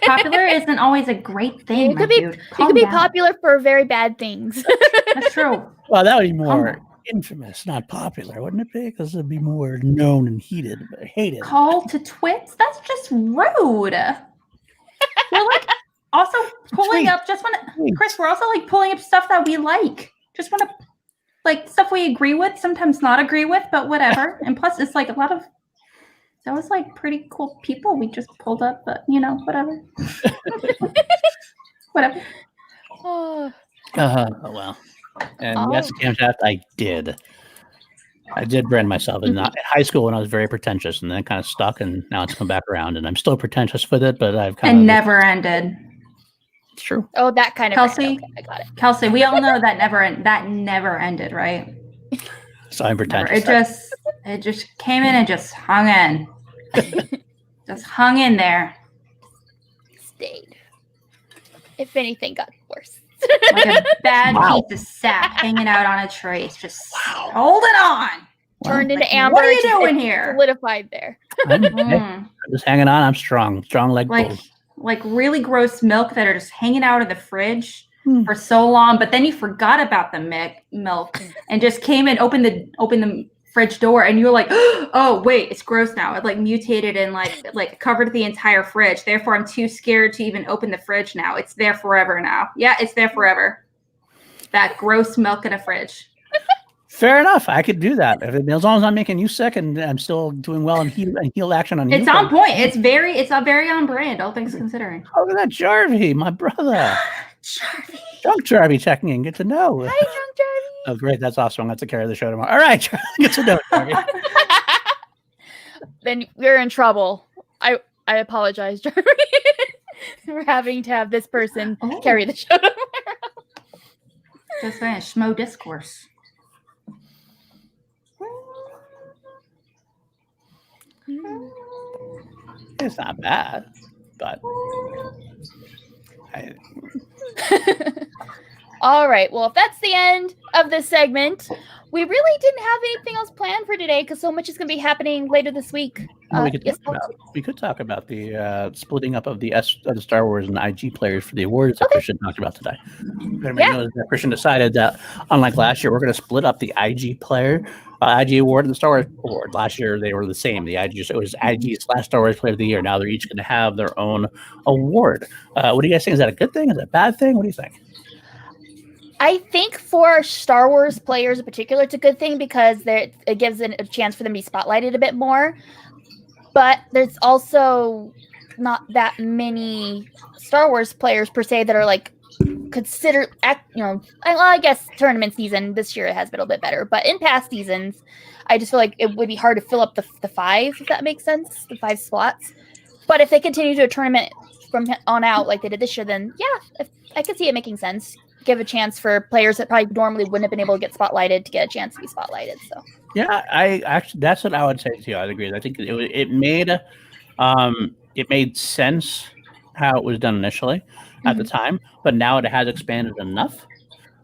Speaker 2: Popular isn't always a great thing.
Speaker 1: You could be popular for very bad things.
Speaker 2: That's true.
Speaker 3: Well, that would be more infamous, not popular, wouldn't it be? Because it'd be more known and hated.
Speaker 2: Call to twits? That's just rude. We're like also pulling up. Chris. We're also like pulling up stuff that we like. Just want to like stuff we agree with. Sometimes not agree with, but whatever. And plus, it's like a lot of. That was like pretty cool people we just pulled up, but whatever. Whatever.
Speaker 3: Oh well. And yes, Camshaft, I did brand myself in high school when I was very pretentious, and then kind of stuck, and now it's come back around, and I'm still pretentious with it, but I've kind of
Speaker 2: never ended.
Speaker 3: It's true.
Speaker 1: Oh, that kind of
Speaker 2: Kelsey.
Speaker 1: Okay, I got it.
Speaker 2: Kelsey, we all know that never ended, right?
Speaker 3: So I'm pretentious.
Speaker 2: It just came in and just hung in. Just hung in there.
Speaker 1: Stayed. If anything, got worse.
Speaker 2: Like a bad piece of sap hanging out on a trace. Just holding on.
Speaker 1: Turned into amber.
Speaker 2: What are you doing here?
Speaker 1: Solidified there.
Speaker 3: I'm just hanging on. I'm strong like bull.
Speaker 2: Like really gross milk that are just hanging out of the fridge for so long, but then you forgot about the milk and just came and opened the fridge door, and you were like, oh wait, it's gross now. It like mutated and like covered the entire fridge. Therefore, I'm too scared to even open the fridge now. It's there forever now. Yeah, it's there forever. That gross milk in a fridge.
Speaker 3: Fair enough. I could do that as long as I'm making you sick and I'm still doing well and heal action on you.
Speaker 2: It's on point. It's very on brand. All things considering.
Speaker 3: Oh, look at that Jarvie, my brother.
Speaker 2: Jarvie.
Speaker 3: Drunk Jarvie checking in. Good to know.
Speaker 1: Hi, Drunk Jarvie.
Speaker 3: Oh, great. That's awesome. I'm going to carry the show tomorrow. All right, Charlie. Good to know, Jarvie.
Speaker 1: Then we're in trouble. I apologize, Jeremy, for having to have this person
Speaker 2: Oh.
Speaker 1: carry the show.
Speaker 2: Just saying, Schmo discourse.
Speaker 3: It's not bad, but
Speaker 1: All right. Well, if that's the end of this segment, we really didn't have anything else planned for today because so much is going to be happening later this week.
Speaker 3: we could talk about the splitting up of the Star Wars and IG players for the awards that Christian talked about today. Everybody knows that Christian decided that, unlike last year, we're going to split up the IG player, IG award and the Star Wars award. Last year they were the same. The IG, it was IG/Star Wars Player of the Year. Now they're each going to have their own award. What do you guys think? Is that a good thing? Is that a bad thing? What do you think?
Speaker 1: I think for Star Wars players in particular, it's a good thing because it gives a chance for them to be spotlighted a bit more. But there's also not that many Star Wars players per se that are like considered, I guess tournament season this year it has been a little bit better. But in past seasons, I just feel like it would be hard to fill up the 5, if that makes sense, the 5 slots. But if they continue to a tournament from on out like they did this year, then yeah, I could see it making sense. Give a chance for players that probably normally wouldn't have been able to get spotlighted to get a chance to be spotlighted. So
Speaker 3: yeah, I actually that's what I would say too. I agree. I think it made sense how it was done initially at the time, but now it has expanded enough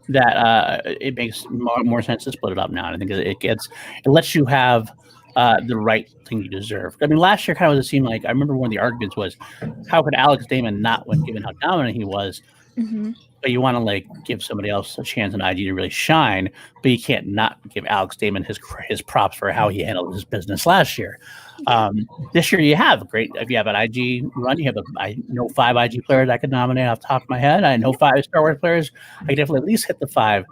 Speaker 3: that it makes more sense to split it up now. And I think it lets you have the right thing you deserve. I mean, last year kind of seemed like I remember one of the arguments was, how could Alex Damon not win given how dominant he was? But you want to like give somebody else a chance in IG to really shine, but you can't not give Alex Damon his props for how he handled his business last year. This year you have if you have an IG run, you have I know 5 IG players I could nominate off the top of my head. I know 5 Star Wars players. I could definitely at least hit the 5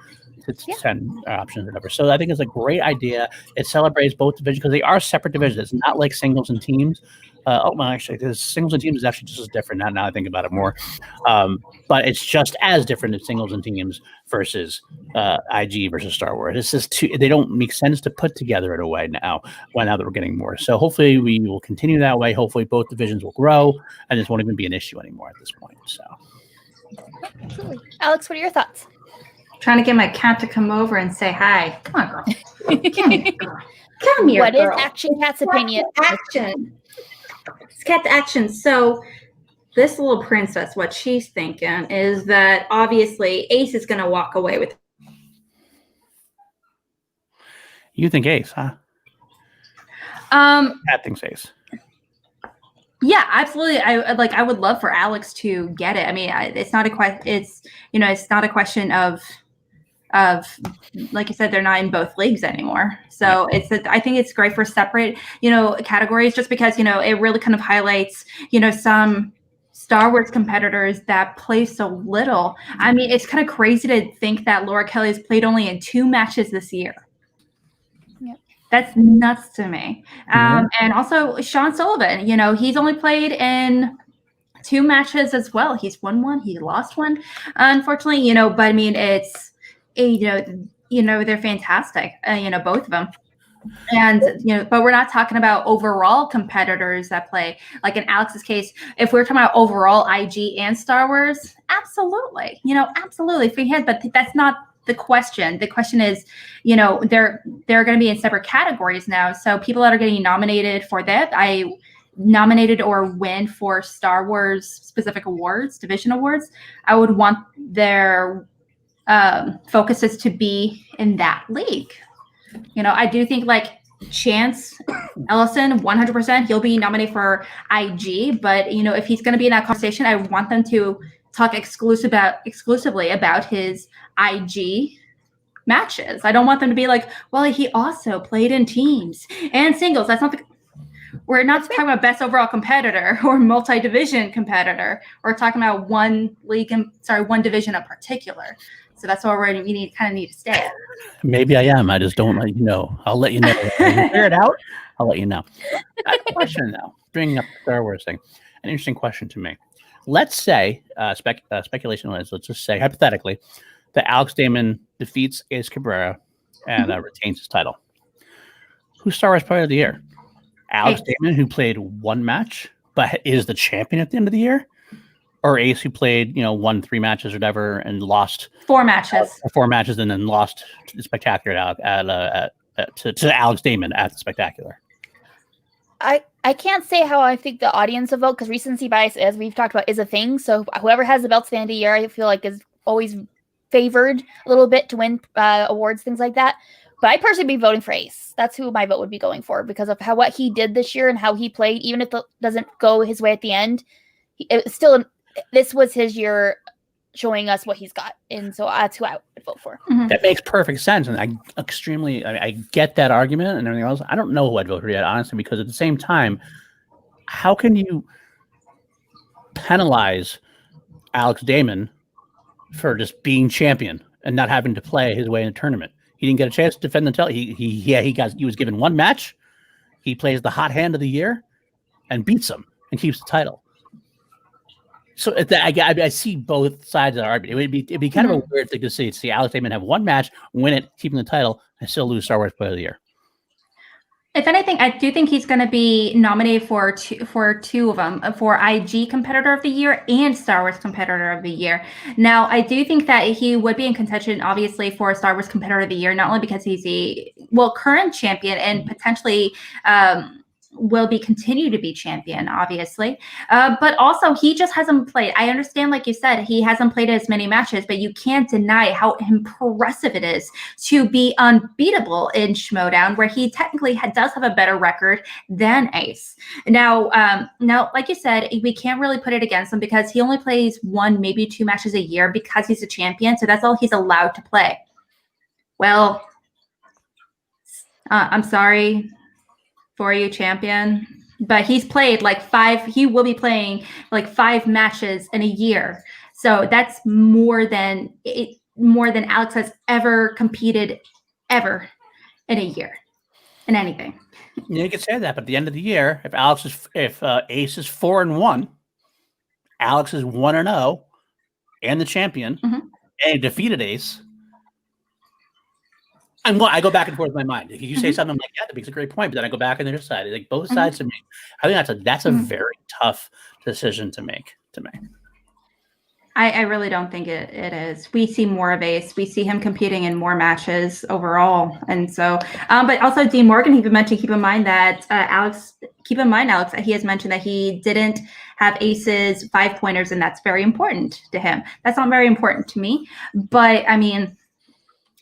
Speaker 3: to 10 options or whatever. So I think it's a great idea. It celebrates both divisions because they are separate divisions. It's not like singles and teams. Actually, the singles and teams is actually just as different now I think about it more. But it's just as different as singles and teams versus IG versus Star Wars. It's just they don't make sense to put together in a way now that we're getting more. So hopefully we will continue that way. Hopefully both divisions will grow and this won't even be an issue anymore at this point. So,
Speaker 1: absolutely. Alex, what are your thoughts?
Speaker 2: Trying to get my cat to come over and say hi. Come on, girl. Come here, girl. Come here,
Speaker 1: What
Speaker 2: girl.
Speaker 1: is Action Cat's opinion?
Speaker 2: Action. It's Cat's action. So this little princess, what she's thinking is that obviously Ace is going to walk away with.
Speaker 3: You think Ace, huh? Cat thinks Ace.
Speaker 2: Yeah, absolutely. I would love for Alex to get it. I mean, it's not a question. It's not a question of like you said, they're not in both leagues anymore. So I think it's great for separate, categories just because, it really kind of highlights, some Star Wars competitors that play so little. I mean, it's kind of crazy to think that Laura Kelly has played only in 2 matches this year.
Speaker 1: Yeah.
Speaker 2: That's nuts to me. And also Sean Sullivan, he's only played in 2 matches as well. He's won 1, he lost 1, unfortunately, but I mean, it's, they're fantastic, both of them. And, but we're not talking about overall competitors that play. Like in Alex's case, if we're talking about overall IG and Star Wars, absolutely, absolutely free hand. But that's not the question. The question is, they're going to be in separate categories now. So people that are getting nominated for that, nominated or win for Star Wars specific awards, division awards, I would want their focuses to be in that league. I do think like Chance Ellison, 100%, he'll be nominated for IG. But if he's going to be in that conversation, I want them to talk exclusively about his IG matches. I don't want them to be like, well, he also played in teams and singles. That's not we're not talking about best overall competitor or multi-division competitor. We're talking about one division in particular. So that's why we kind of need to stay.
Speaker 3: Maybe I am. I just don't let you know. I'll let you know. When you figure it out, I'll let you know. Question now, bringing up the Star Wars thing, an interesting question to me. Let's say, speculation wise, let's just say hypothetically that Alex Damon defeats Ace Cabrera and retains his title. Who's Star Wars Player of the Year? Alex Damon, who played 1 match, but is the champion at the end of the year, or Ace who played, won 3 matches or whatever and lost
Speaker 2: 4 matches.
Speaker 3: 4 matches and then lost to the Spectacular to Alex Damon at the Spectacular.
Speaker 1: I can't say how I think the audience will vote because recency bias, as we've talked about, is a thing. So whoever has the belts at the end of the year, I feel like is always favored a little bit to win awards, things like that. But I personally be voting for Ace. That's who my vote would be going for because of what he did this year and how he played. Even if it doesn't go his way at the end, this was his year showing us what he's got. And so that's who I would vote for.
Speaker 2: Mm-hmm.
Speaker 3: That makes perfect sense. And I get that argument and everything else. I don't know who I'd vote for yet, honestly, because at the same time, how can you penalize Alex Damon for just being champion and not having to play his way in a tournament? He didn't get a chance to defend the title. He was given 1 match. He plays the hot hand of the year and beats him and keeps the title. So I see both sides of the argument. It'd be kind of a weird thing to see Alex Damon have 1 match, win it, keeping the title, and still lose Star Wars Player of the Year.
Speaker 2: If anything, I do think he's going to be nominated for two of them, for IG Competitor of the Year and Star Wars Competitor of the Year. Now, I do think that he would be in contention, obviously, for Star Wars Competitor of the Year, not only because he's the current champion and potentially will be continue to be champion, obviously, but also he just hasn't played. I understand, like you said, he hasn't played as many matches, but you can't deny how impressive it is to be unbeatable in Schmoedown, where he technically does have a better record than Ace. Now, like you said, we can't really put it against him because he only plays 1, maybe 2 matches a year because he's a champion, so that's all he's allowed to play. Well, I'm sorry for you, champion, but he's played he will be playing 5 matches in a year. So that's more than Alex has ever competed ever in a year in anything.
Speaker 3: Yeah, you could say that, but at the end of the year, if Ace is 4-1, Alex is 1-0 and the champion, and he defeated Ace. I go back and forth in my mind. If you say something like that makes a great point, but then I go back on the other side. Like both sides to me. I think that's a very tough decision to make.
Speaker 2: I really don't think it is. We see more of Ace. We see him competing in more matches overall. And so, but also Dean Morgan even mentioned, keep in mind, Alex, that he has mentioned that he didn't have Ace's 5-pointers, and that's very important to him. That's not very important to me. But I mean,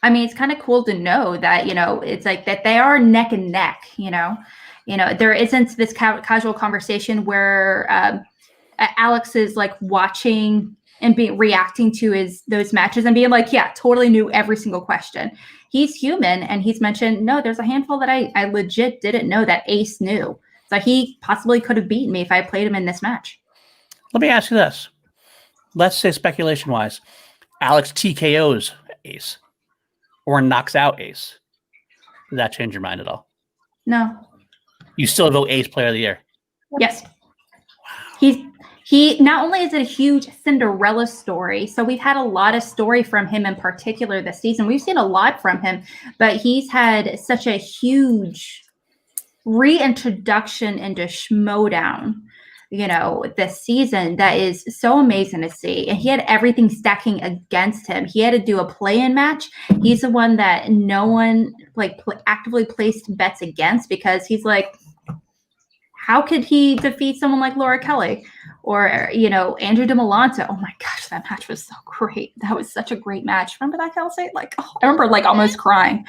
Speaker 2: it's kind of cool to know that, it's like that they are neck and neck, there isn't this casual conversation where Alex is watching and reacting to those matches and being like, yeah, totally knew every single question. He's human, and he's mentioned, no, there's a handful that I legit didn't know that Ace knew. So he possibly could have beaten me if I played him in this match.
Speaker 3: Let me ask you this. Let's say speculation-wise, Alex TKOs Ace or knocks out Ace. Does that change your mind at all?
Speaker 2: No.
Speaker 3: You still vote Ace Player of the Year?
Speaker 2: Yes. Wow. He not only is it a huge Cinderella story, so we've had a lot of story from him in particular this season. We've seen a lot from him, but he's had such a huge reintroduction into Schmoedown, this season that is so amazing to see. And he had everything stacking against him. He had to do a play-in match. He's the one that no one actively placed bets against because he's like, how could he defeat someone like Laura Kelly or, Andrew DeMolanta? Oh my gosh, that match was so great. That was such a great match. Remember that, Kelsey? I remember almost crying,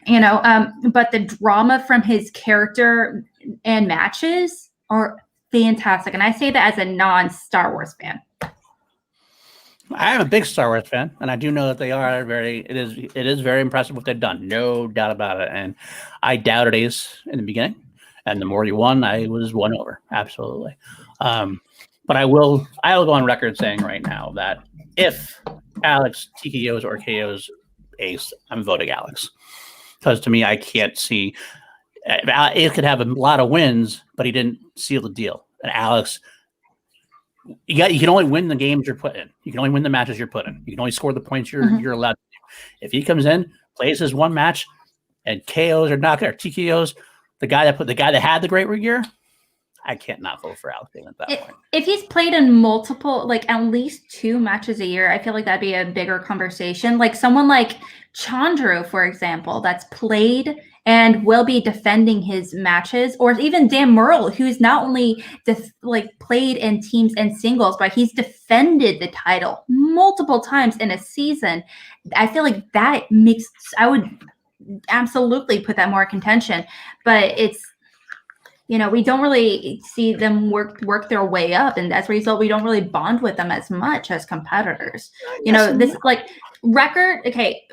Speaker 2: but the drama from his character and matches are fantastic. And I say that as a non-Star Wars fan.
Speaker 3: I am a big Star Wars fan, and I do know that they are it is very impressive what they've done. No doubt about it. And I doubted Ace in the beginning. And the more he won, I was won over. Absolutely. But I will go on record saying right now that if Alex TKOs or KOs Ace, I'm voting Alex. Because to me, I can't see Ace could have a lot of wins, but he didn't seal the deal. And Alex, you can only win the games you're put in. You can only win the matches you're put in. You can only score the points you're allowed to do. If he comes in, plays his 1 match, and KOs or TKOs, the guy that had the great year, I can't not vote for Alex Bateman at that point.
Speaker 2: If he's played in multiple, like at least 2 matches a year, I feel like that'd be a bigger conversation. Like someone like Chandru, for example, that's played and will be defending his matches, or even Dan Murrell, who's not only played in teams and singles, but he's defended the title multiple times in a season. I feel like I would absolutely put that more in contention, but it's, we don't really see them work their way up, and as a result, we don't really bond with them as much as competitors. This record, okay,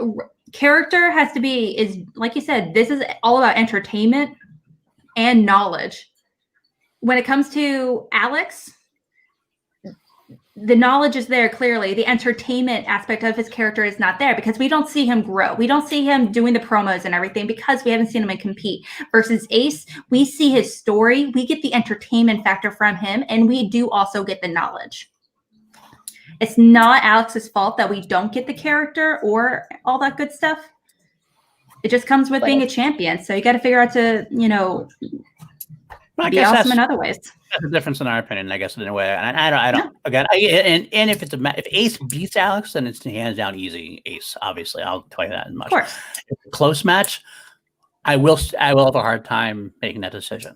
Speaker 2: character has to is like you said, this is all about entertainment and knowledge. When it comes to Alex, the knowledge is there clearly. The entertainment aspect of his character is not there because we don't see him grow. We don't see him doing the promos and everything because we haven't seen him compete. Versus Ace, we see his story. We get the entertainment factor from him, and we do also get the knowledge. It's not Alex's fault that we don't get the character or all that good stuff. It just comes with being a champion. So you got to figure out to, be awesome in other ways.
Speaker 3: That's the difference in our opinion, I guess, in a way. And I don't. Again, and if if Ace beats Alex, then it's hands down easy Ace. Obviously, I'll tell you that much.
Speaker 2: Of course.
Speaker 3: If it's a close match, I will have a hard time making that decision.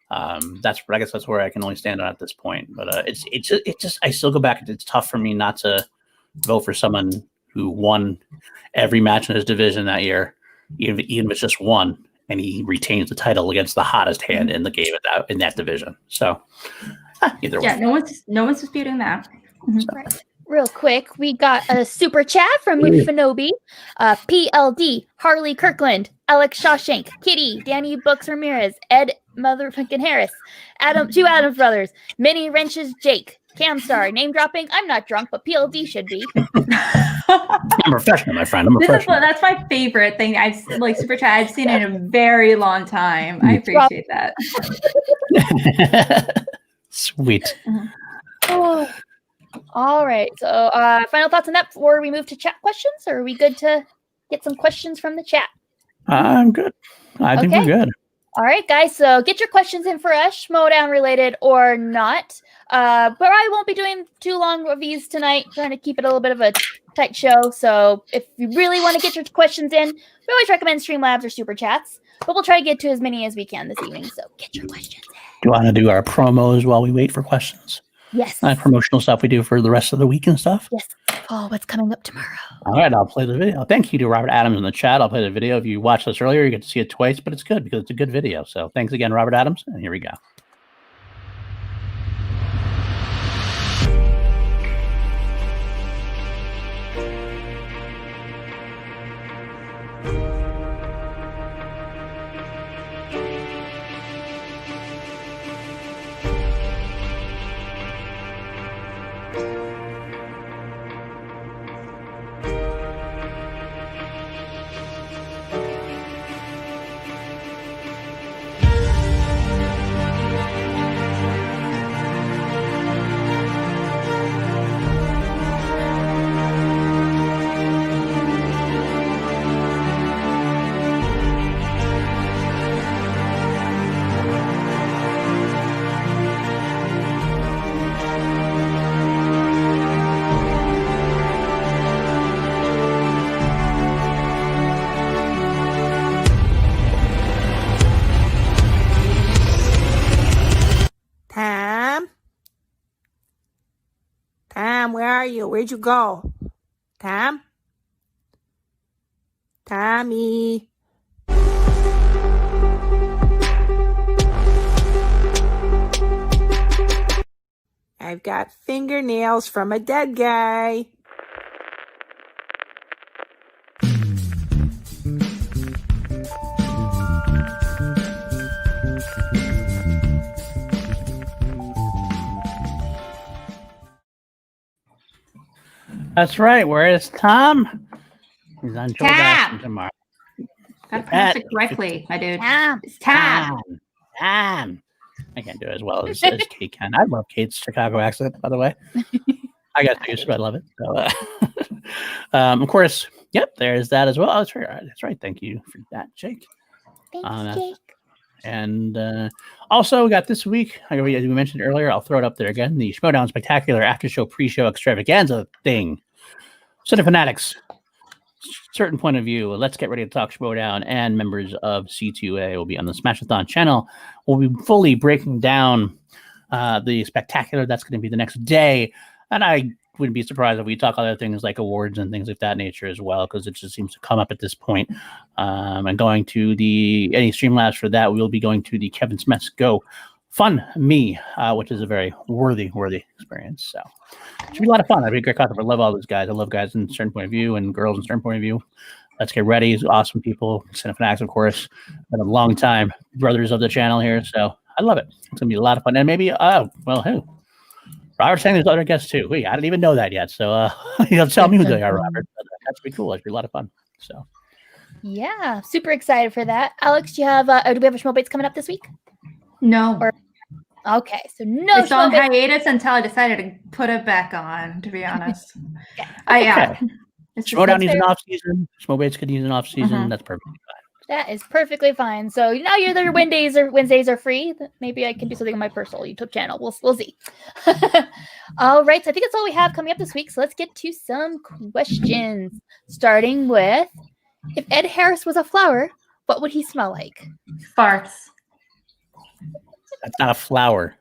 Speaker 3: I guess that's where I can only stand on at this point. But it's just I still go back. It's tough for me not to vote for someone who won every match in his division that year, even if it's just one. And he retains the title against the hottest hand in the game in that division. So, either way.
Speaker 2: Yeah, no one's disputing that.
Speaker 1: Mm-hmm. Right. Real quick, we got a super chat from Mufinobi, PLD, Harley Kirkland, Alex Shawshank, Kitty, Danny Books Ramirez, Ed Motherfucking Harris, two Adams brothers, Mini Wrenches Jake, Camstar, name dropping. I'm not drunk, but PLD should be.
Speaker 3: I'm a professional, my friend.
Speaker 2: That's my favorite thing. I've super chat. I've seen it in a very long time. I appreciate that.
Speaker 3: Sweet.
Speaker 1: Oh. All right. So, final thoughts on that before we move to chat questions, or are we good to get some questions from the chat?
Speaker 3: I'm good. I think we're good.
Speaker 1: All right, guys. So get your questions in for us, Schmoedown related or not. But I won't be doing too long of these tonight, trying to keep it a little bit of a tight show. So if you really want to get your questions in, we always recommend Streamlabs or Super Chats, but we'll try to get to as many as we can this evening. So get your questions in.
Speaker 3: Do you want to do our promos while we wait for questions?
Speaker 1: Yes.
Speaker 3: Promotional stuff we do for the rest of the week and stuff?
Speaker 1: Yes. Oh, what's coming up tomorrow?
Speaker 3: All right, I'll play the video. Thank you to Robert Adams in the chat. I'll play the video. If you watched this earlier, you get to see it twice, but it's good because it's a good video. So thanks again, Robert Adams, and here we go.
Speaker 4: Where'd you go? Tom? Tommy? I've got fingernails from a dead guy.
Speaker 3: That's right. Where is Tom? He's on Joe tomorrow.
Speaker 2: Gotta pronounce it correctly, my dude.
Speaker 1: It's
Speaker 2: Tom.
Speaker 3: Tom. I can't do it as well as Kate can. I love Kate's Chicago accent, by the way. I got to use it. I love it. So, of course, yep, there's that as well. Oh, that's right. Thank you for that, Jake.
Speaker 1: Thanks, Jake.
Speaker 3: And also, we got this week, as we mentioned earlier, I'll throw it up there again, the Schmoedown Spectacular After Show Pre-Show Extravaganza thing. Cine Fanatics, certain point of view, let's get ready to talk Schmoedown, and members of C2A will be on the Smashathon channel. We'll be fully breaking down the Spectacular. That's going to be the next day. And I wouldn't be surprised if we talk other things like awards and things of that nature as well, because it just seems to come up at this point. And going to any Streamlabs for that, we'll be going to the Kevin Smith's Go Fun Me, which is a very worthy experience. So it should be a lot of fun. That'd be a great concept. I love all those guys. I love guys in a certain point of view and girls in a certain point of view. Let's get ready. It's awesome people. Cine Fanatics, of course. Been a long time brothers of the channel here. So I love it. It's going to be a lot of fun. And maybe, who? Robert's saying there's other guests too. I didn't even know that yet. So you'll tell me who they are, Robert. That's pretty cool. It's be a lot of fun. So
Speaker 1: yeah, super excited for that. Alex, do you have do we have a Schmoebates coming up this week?
Speaker 2: No.
Speaker 1: Okay, so no.
Speaker 2: It's on hiatus until I decided to put it back on, to be honest.
Speaker 1: Okay.
Speaker 3: Schmoedown needs an off season. Schmoebates could use an off season. That's perfectly fine.
Speaker 1: That is perfectly fine. So now your Wednesdays are free. Maybe I can do something on my personal YouTube channel. We'll see. All right. So I think that's all we have coming up this week. So let's get to some questions. Starting with, if Ed Harris was a flower, what would he smell like?
Speaker 2: Farts.
Speaker 3: That's not a flower.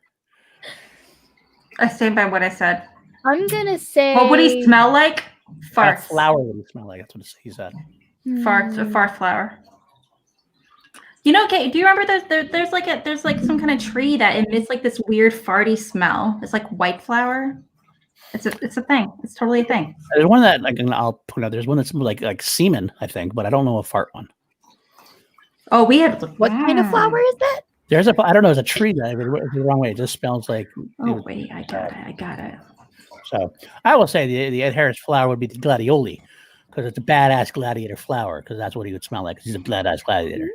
Speaker 2: I stand by what I said.
Speaker 1: I'm gonna say.
Speaker 2: What would he smell like? Farts.
Speaker 3: A flower would he smell like? That's what he said.
Speaker 2: Farts. A fart flower. You know, okay, do you remember there's like some kind of tree that emits like this weird farty smell? It's like white flower. It's a thing. It's totally a thing.
Speaker 3: There's one that I'll point out. There's one that's like semen, I think, but I don't know a fart one.
Speaker 2: Oh, we have
Speaker 1: what kind of flower is that?
Speaker 3: I don't know, it's a tree that it's the wrong way. It just smells like.
Speaker 2: Oh wait, I got it.
Speaker 3: So I will say the Ed Harris flower would be the gladioli, because it's a badass gladiator flower, because that's what he would smell like. He's a badass gladiator.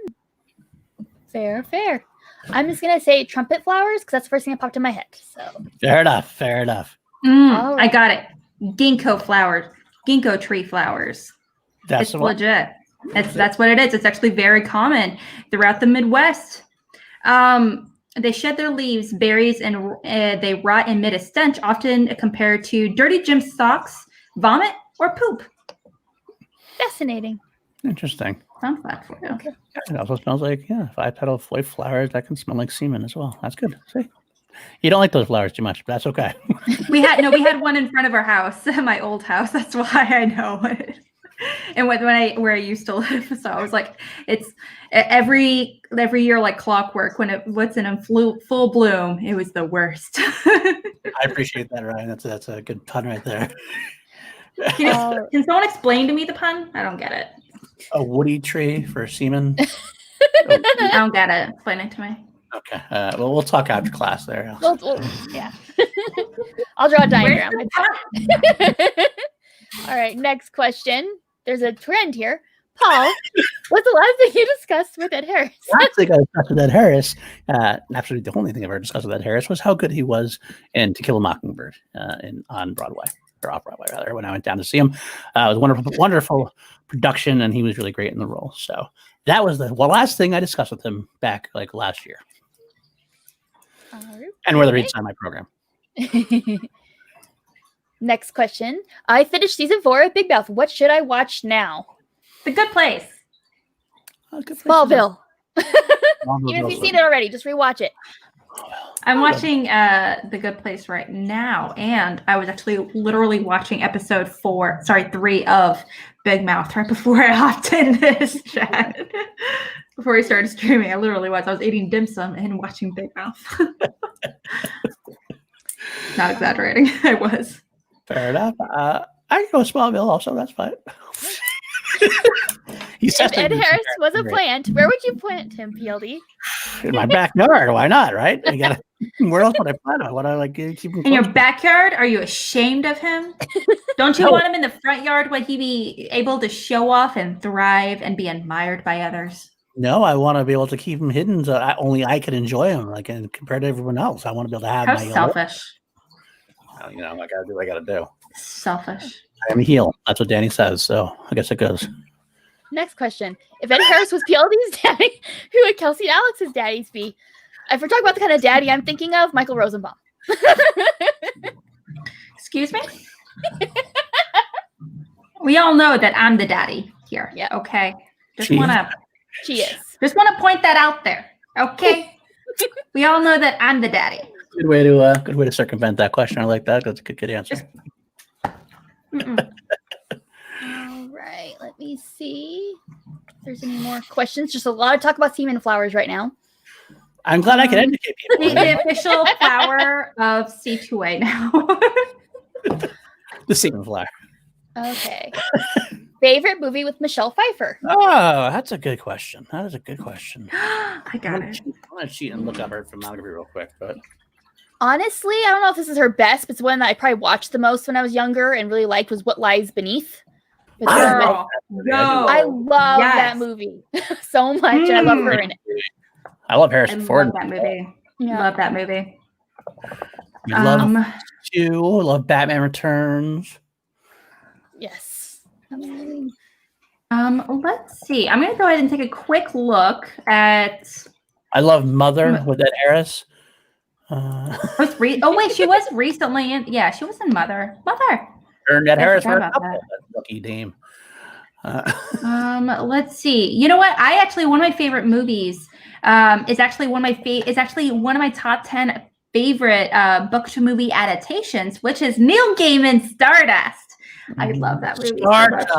Speaker 1: Fair. I'm just gonna say trumpet flowers because that's the first thing that popped in my head. So
Speaker 3: fair enough.
Speaker 2: Right. I got it. Ginkgo flowers. Ginkgo tree flowers.
Speaker 3: It's
Speaker 2: legit. That's what it is. It's actually very common throughout the Midwest. They shed their leaves, berries, and they rot and emit a stench, often compared to dirty gym socks, vomit, or poop.
Speaker 1: Fascinating.
Speaker 3: Interesting.
Speaker 2: Fun fact for you.
Speaker 1: Okay.
Speaker 3: It also smells like, 5-petal white flowers that can smell like semen as well. That's good. See, you don't like those flowers too much, but that's okay.
Speaker 2: We had one in front of our house, my old house. That's why I know it. And where I used to live, so I was like, it's every year like clockwork. When it was in full bloom, it was the worst.
Speaker 3: I appreciate that, Ryan. That's a good pun right there.
Speaker 2: Can someone explain to me the pun? I don't get it.
Speaker 3: A woody tree for semen.
Speaker 2: I don't get it. Explain it to me.
Speaker 3: Okay. Well, we'll talk after class there.
Speaker 1: Yeah. I'll draw a diagram. All right. Next question. There's a trend here. Paul, what's the last thing you discussed with Ed Harris?
Speaker 3: Last thing I discussed with Ed Harris, absolutely the only thing I've ever discussed with Ed Harris was how good he was in To Kill a Mockingbird on Broadway, or off Broadway rather, when I went down to see him. It was a wonderful production, and he was really great in the role. So that was the last thing I discussed with him back like last year. And whether he'd sign my program.
Speaker 1: Next question. I finished season 4 of Big Mouth. What should I watch now?
Speaker 2: The Good Place.
Speaker 1: Smallville. Even if you've seen it already, just rewatch it.
Speaker 2: I'm watching The Good Place right now, and I was actually literally watching episode 3 of Big Mouth right before I hopped in this chat. Before we started streaming, I was eating dim sum and watching Big Mouth. Not exaggerating, I was.
Speaker 3: Fair enough. I can go Smallville also, that's fine.
Speaker 1: If Ed Harris was a plant, where would you plant him, PLD?
Speaker 3: In my backyard. Why not, right? Where else would I plant him? Would I keep him
Speaker 2: in your backyard? Are you ashamed of him? Don't you want him in the front yard? Would he be able to show off and thrive and be admired by others?
Speaker 3: No, I want to be able to keep him hidden so only I can enjoy him, and compared to everyone else. I want to be able to have
Speaker 2: How
Speaker 3: my
Speaker 2: selfish.
Speaker 3: I gotta do what I gotta do.
Speaker 2: Selfish.
Speaker 3: I am a heel. That's what Danny says, so I guess it goes.
Speaker 1: Next question. If Ed Harris was PLD's daddy, who would Kelsey and Alex's daddies be? If we're talking about the kind of daddy I'm thinking of, Michael Rosenbaum.
Speaker 2: Excuse me? We all know that I'm the daddy here.
Speaker 1: Yeah.
Speaker 2: Okay. Just
Speaker 3: She
Speaker 2: want to
Speaker 1: She is.
Speaker 2: point that out there. Okay. We all know that I'm the daddy.
Speaker 3: Good way to circumvent that question. I like that. That's a good answer.
Speaker 1: All right. Let me see if there's any more questions. Just a lot of talk about semen flowers right now.
Speaker 3: I'm glad I could educate people.
Speaker 2: The official flower of C2A now.
Speaker 3: The semen flower.
Speaker 1: Okay. Favorite movie with Michelle Pfeiffer?
Speaker 3: Oh, that's a good question. That is a good question.
Speaker 2: I got it.
Speaker 3: I'm gonna cheat and look up her filmography real quick, but
Speaker 1: Honestly, I don't know if this is her best, but it's one that I probably watched the most when I was younger and really liked was What Lies Beneath.
Speaker 2: Girl,
Speaker 1: I love that movie so much, and I love her in it.
Speaker 3: I love Harrison Ford.
Speaker 2: Love that movie.
Speaker 1: Yeah.
Speaker 2: Love that movie.
Speaker 3: I love two. Love Batman Returns.
Speaker 1: Yes.
Speaker 2: Let's see. I'm gonna go ahead and take a quick look at.
Speaker 3: I love Mother with Ed Harris.
Speaker 2: Oh wait, she was recently in. Yeah, she was in Mother.
Speaker 3: Earned Ed Harris for a
Speaker 2: about
Speaker 3: couple.
Speaker 2: that.
Speaker 3: Lucky dame.
Speaker 2: Let's see. You know what? One of my favorite movies is actually one of my top 10 favorite book to movie adaptations, which is Neil Gaiman's Stardust. I love that movie.
Speaker 3: Stardust.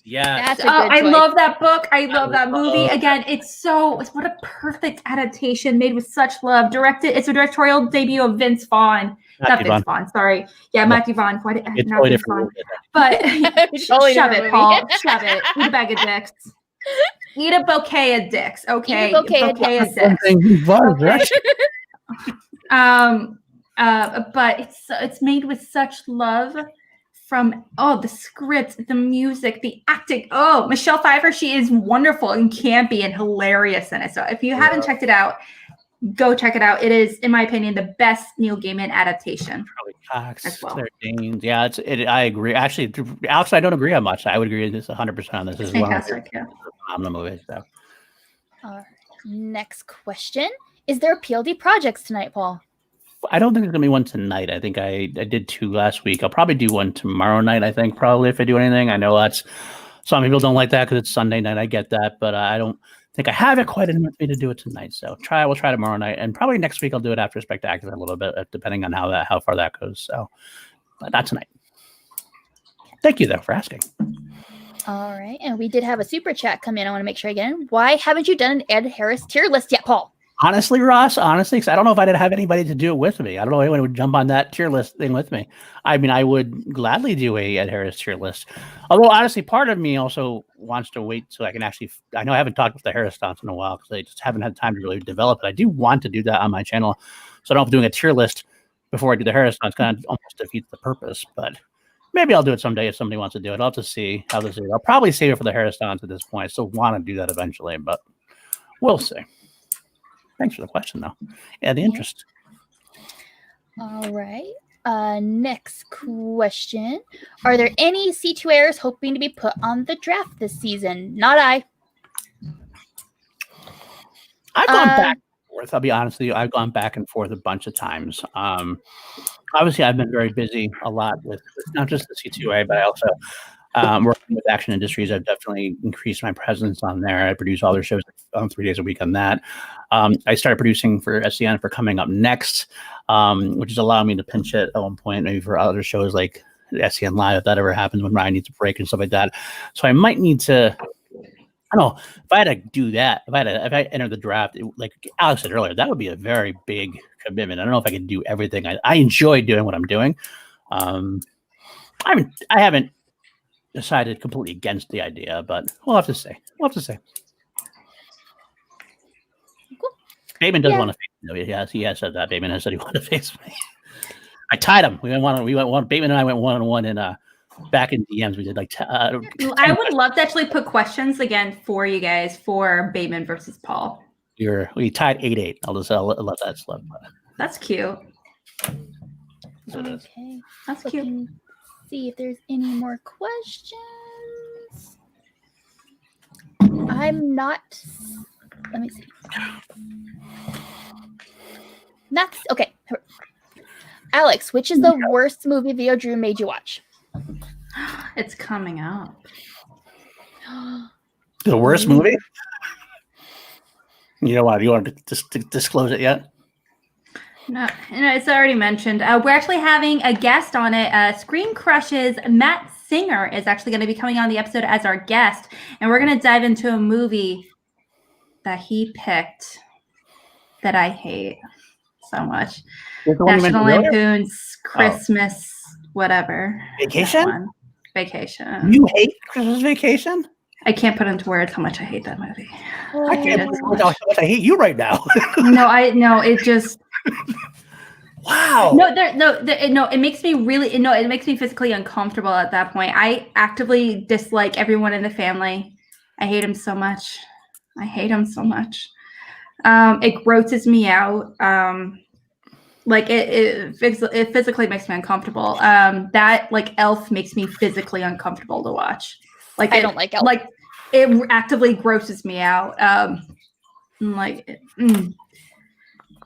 Speaker 3: Yeah.
Speaker 2: I love that book. I love that movie. Again, it's what a perfect adaptation made with such love. It's a directorial debut of Vince Vaughn. Not Vince Vaughn, sorry. Yeah, Matthew Vaughn.
Speaker 3: It's
Speaker 2: not
Speaker 3: totally
Speaker 2: Vince
Speaker 3: different.
Speaker 2: Vaughn. But
Speaker 1: Totally
Speaker 2: shove
Speaker 1: different
Speaker 2: it,
Speaker 1: movie.
Speaker 2: Paul. Shove it. Eat a bag of dicks. Eat a bouquet of dicks. Okay.
Speaker 1: Eat a bouquet of
Speaker 2: dicks. But it's made with such love from the script, the music, the acting. Oh, Michelle Pfeiffer, she is wonderful and campy and hilarious in it. So if you haven't checked it out, go check it out. It is, in my opinion, the best Neil Gaiman adaptation.
Speaker 3: Charlie Cox,
Speaker 2: as well.
Speaker 3: Claire Danes. Yeah, I agree. Actually, Alex, I don't agree on much. I would agree with this 100% on this. This is
Speaker 2: Fantastic.
Speaker 3: One of the phenomenal movies. So.
Speaker 1: All right. Next question. Is there PLD projects tonight, Paul?
Speaker 3: I don't think there's gonna be one tonight. I think I did 2 last week. I'll probably do one tomorrow night. I think probably if I do anything. I know that's some people don't like that because it's Sunday night. I get that, but I don't think I have it quite enough for me to do it tonight. So we'll try tomorrow night, and probably next week I'll do it after Spectacular a little bit, depending on how far that goes. So, but not tonight. Thank you though for asking.
Speaker 1: All right, and we did have a super chat come in. I want to make sure again. Why haven't you done an Ed Harris tier list yet, Paul?
Speaker 3: Honestly, Ross, because I don't know if I'd have anybody to do it with me. I don't know anyone would jump on that tier list thing with me. I mean, I would gladly do a Ed Harris tier list. Although, honestly, part of me also wants to wait so I can actually. I know I haven't talked with the Harris stunts in a while because I just haven't had time to really develop it. I do want to do that on my channel, so I don't have to doing a tier list before I do the Harris stunts. Kind of almost defeats the purpose, but maybe I'll do it someday if somebody wants to do it. I'll have to see how this is. I'll probably save it for the Harris stunts at this point. I still want to do that eventually, but we'll see. Thanks for the question, though. Yeah, the interest.
Speaker 1: All right. Next question. Are there any C2Ers hoping to be put on the draft this season? Not I.
Speaker 3: I've gone back and forth. I'll be honest with you. I've gone back and forth a bunch of times. Obviously, I've been very busy a lot with not just the C2A, but I also working with Action Industries. I've definitely increased my presence on there. I produce all their shows 3 days a week on that. I started producing for SCN for Coming Up Next, which is allowing me to pinch it at one point, maybe for other shows like SCN Live, if that ever happens when Ryan needs a break and stuff like that. So I might need to, I don't know, if I had to do that, if I enter the draft, like Alex said earlier, that would be a very big commitment. I don't know if I can do everything. I enjoy doing what I'm doing. I haven't decided completely against the idea, but we'll have to see.
Speaker 1: Cool.
Speaker 3: Bateman does want to face me. Yes, he has said that. Bateman has said he wanted to face me. I tied him. Bateman and I went 1-on-1 in back in DMs. We did like.
Speaker 2: I would love to actually put questions again for you guys for Bateman versus Paul.
Speaker 3: We tied 8-8. I'll let that slip.
Speaker 2: That's cute.
Speaker 1: Okay,
Speaker 2: That's cute.
Speaker 1: See if there's any more questions. I'm not. Let me see. Next, okay. Alex, which is the worst movie Videodrew made you watch?
Speaker 2: It's coming up.
Speaker 3: The worst movie? You know what? You want to disclose it yet?
Speaker 2: No, it's already mentioned. We're actually having a guest on it. Screen Crush's Matt Singer is actually going to be coming on the episode as our guest, and we're going to dive into a movie that he picked that I hate so much. National Lampoon's Christmas, whatever.
Speaker 3: Vacation?
Speaker 2: Vacation.
Speaker 3: You hate Christmas Vacation?
Speaker 2: I can't put into words how much I hate that movie.
Speaker 3: I can't put how much I hate you right now.
Speaker 2: No, it just.
Speaker 3: Wow.
Speaker 2: No, it makes me it makes me physically uncomfortable at that point. I actively dislike everyone in the family. I hate him so much. It grosses me out. Like it physically makes me uncomfortable. That like Elf makes me physically uncomfortable to watch. Like
Speaker 1: I don't like Elf.
Speaker 2: Like it actively grosses me out.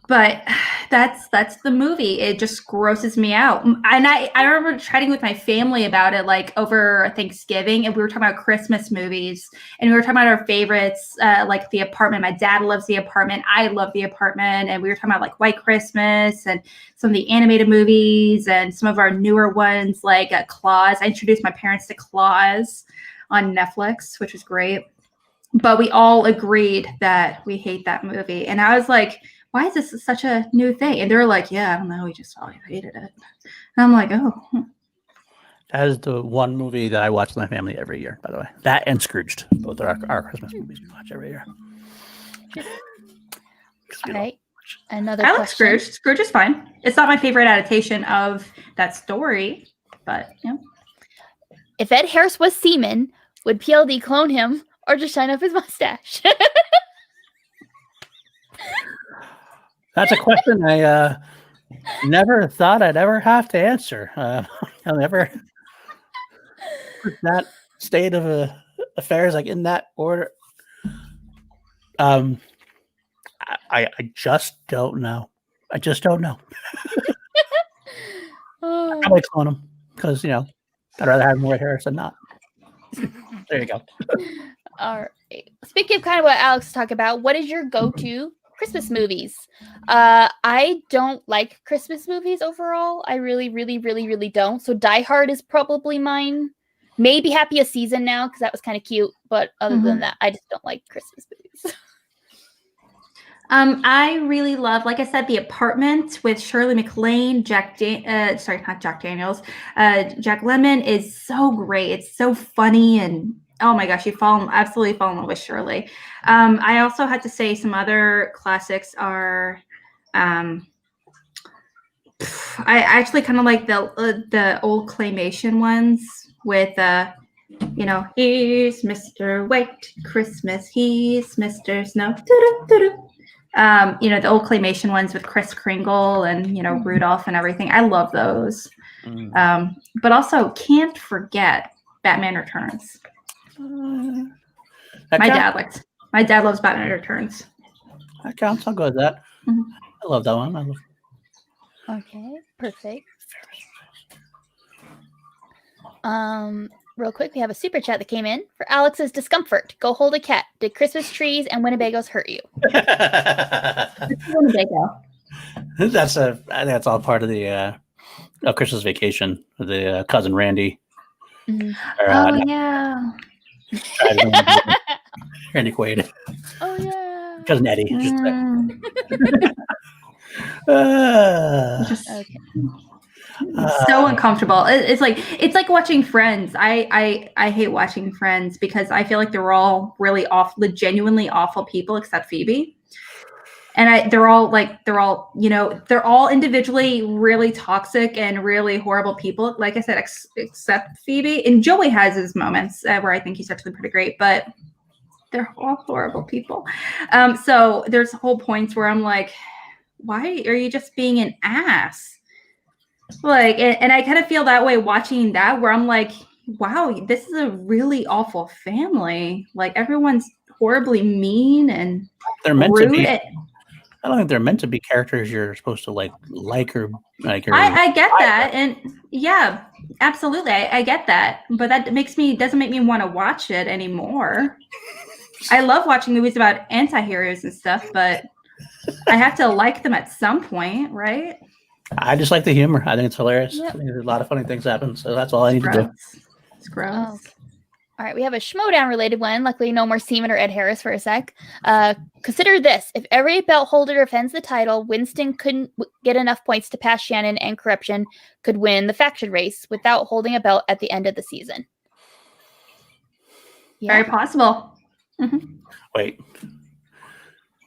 Speaker 2: But that's the movie. It just grosses me out. And I remember chatting with my family about it like over Thanksgiving, and we were talking about Christmas movies, and we were talking about our favorites, like The Apartment. My dad loves The Apartment. I love The Apartment. And we were talking about like White Christmas and some of the animated movies and some of our newer ones like Claus. I introduced my parents to Claus on Netflix, which was great. But we all agreed that we hate that movie. And I was like, why is this such a new thing? And they're like, yeah, I don't know. We just all hated it. And I'm like, oh.
Speaker 3: That is the one movie that I watch with my family every year, by the way. That and Scrooged. Both are our Christmas movies we watch every year.
Speaker 1: All right. Another
Speaker 2: I like
Speaker 1: question.
Speaker 2: Scrooge. Scrooge is fine. It's not my favorite adaptation of that story, but yeah.
Speaker 1: If Ed Harris was Seaman, would PLD clone him or just shine up his mustache?
Speaker 3: That's a question I never thought I'd ever have to answer. I'll never put that state of affairs like in that order. I just don't know. I probably clone him because I'd rather have more Harris than not. There you go.
Speaker 1: All right. Speaking of kind of what Alex talked about, what is your go-to Christmas movies? I don't like Christmas movies overall. I really, really, really, really don't. So Die Hard is probably mine. Maybe Happiest Season now because that was kind of cute. But other than that, I just don't like Christmas movies.
Speaker 2: I really love, like I said, The Apartment with Shirley MacLaine. Jack Lemmon is so great. It's so funny and oh my gosh, absolutely fall in love with Shirley. I also had to say some other classics are. I actually kind of like the old claymation ones with here's Mr. White Christmas, he's Mr. Snow. The old claymation ones with Kris Kringle and Rudolph and everything. I love those. But also can't forget Batman Returns. My dad loves Batman Returns.
Speaker 3: That counts. I'll go with that. I love that one.
Speaker 1: Okay, perfect. Real quick, we have a super chat that came in for Alex's discomfort. Go hold a cat. Did Christmas trees and Winnebagos hurt you?
Speaker 2: Winnebago.
Speaker 3: I think that's all part of the Christmas Vacation with the cousin Randy.
Speaker 2: Yeah.
Speaker 3: Randy Quaid.
Speaker 1: Oh yeah.
Speaker 3: Cousin Eddie.
Speaker 1: Okay.
Speaker 2: So uncomfortable. It's like watching Friends. I hate watching Friends because I feel like they're all really genuinely awful people except Phoebe. And they're all individually really toxic and really horrible people. Like I said, except Phoebe. And Joey has his moments where I think he's actually pretty great, but they're all horrible people. So there's whole points where I'm like, why are you just being an ass? Like, and I kind of feel that way watching that, where I'm like, wow, this is a really awful family. Like everyone's horribly mean and
Speaker 3: They're meant
Speaker 2: rude.
Speaker 3: to be. I don't think they're meant to be characters you're supposed to like or like. Or
Speaker 2: I get that, and yeah, absolutely, I get that. But that doesn't make me want to watch it anymore. I love watching movies about anti-heroes and stuff, but I have to like them at some point, right?
Speaker 3: I just like the humor. I think it's hilarious.
Speaker 1: Yep.
Speaker 3: I think there's a lot of funny things happen, so that's all I need to do.
Speaker 2: It's gross.
Speaker 1: Oh. All right, we have a Schmoedown related one. Luckily, no more Seaman or Ed Harris for a sec. Consider this. If every belt holder defends the title, Winston couldn't get enough points to pass Shannon, and Corruption could win the faction race without holding a belt at the end of the season. Yeah.
Speaker 2: Very possible. Mm-hmm.
Speaker 3: Wait.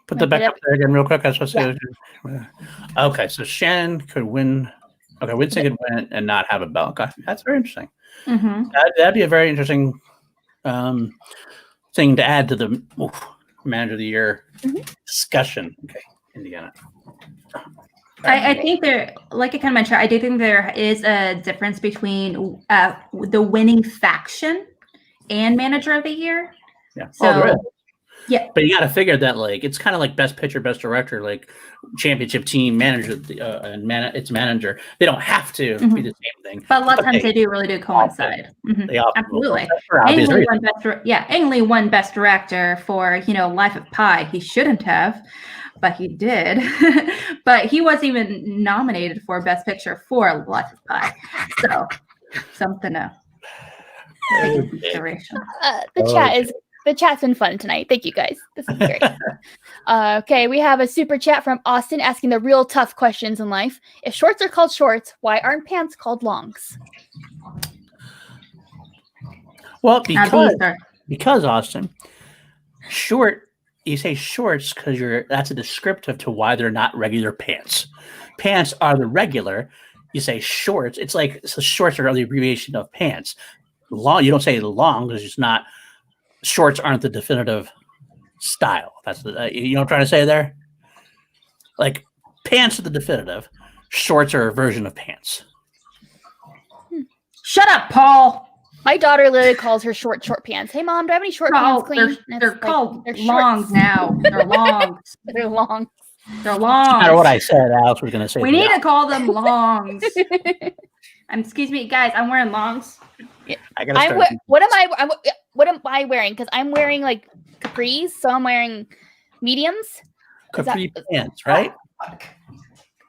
Speaker 3: Put that back up there again real quick. I was supposed to. Okay, so Shannon could win. Okay, Winston could win and not have a belt. Okay, that's very interesting.
Speaker 2: Mm-hmm.
Speaker 3: That'd be a very interesting thing to add to the Manager of the Year discussion. Okay, Indiana.
Speaker 2: I think there, like I kind of mentioned, I do think there is a difference between the winning faction and Manager of the Year.
Speaker 3: Yeah.
Speaker 2: So,
Speaker 3: yeah. But you got to figure that like it's kind of like Best Picture, Best Director, like Championship Team, Manager, and its Manager. They don't have to be the same thing.
Speaker 2: But a lot of times they do really do coincide.
Speaker 3: They
Speaker 2: absolutely. Ang Lee won Best Director for Life of Pi. He shouldn't have, but he did. But he wasn't even nominated for Best Picture for Life of Pi. So something to take into consideration.
Speaker 1: The chat's been fun tonight. Thank you, guys. This is great. Okay, we have a super chat from Austin asking the real tough questions in life. If shorts are called shorts, why aren't pants called longs?
Speaker 3: Well, because Austin, short, you say shorts because that's a descriptive to why they're not regular pants. Pants are the regular. You say shorts. It's like shorts are the abbreviation of pants. Long, you don't say long because it's not. Shorts aren't the definitive style. That's what I'm trying to say there. Like pants are the definitive. Shorts are a version of pants.
Speaker 2: Shut up, Paul.
Speaker 1: My daughter literally calls her short pants. Hey, Mom, do I have any short pants clean?
Speaker 2: They're called longs now. They're longs.
Speaker 1: They're longs.
Speaker 2: They're longs.
Speaker 3: No matter what I said, Alex was going to say.
Speaker 2: We need to call them longs. Excuse me, guys. I'm wearing longs.
Speaker 1: What am I wearing? Because I'm wearing like capris, so I'm wearing mediums.
Speaker 3: Capri pants, right?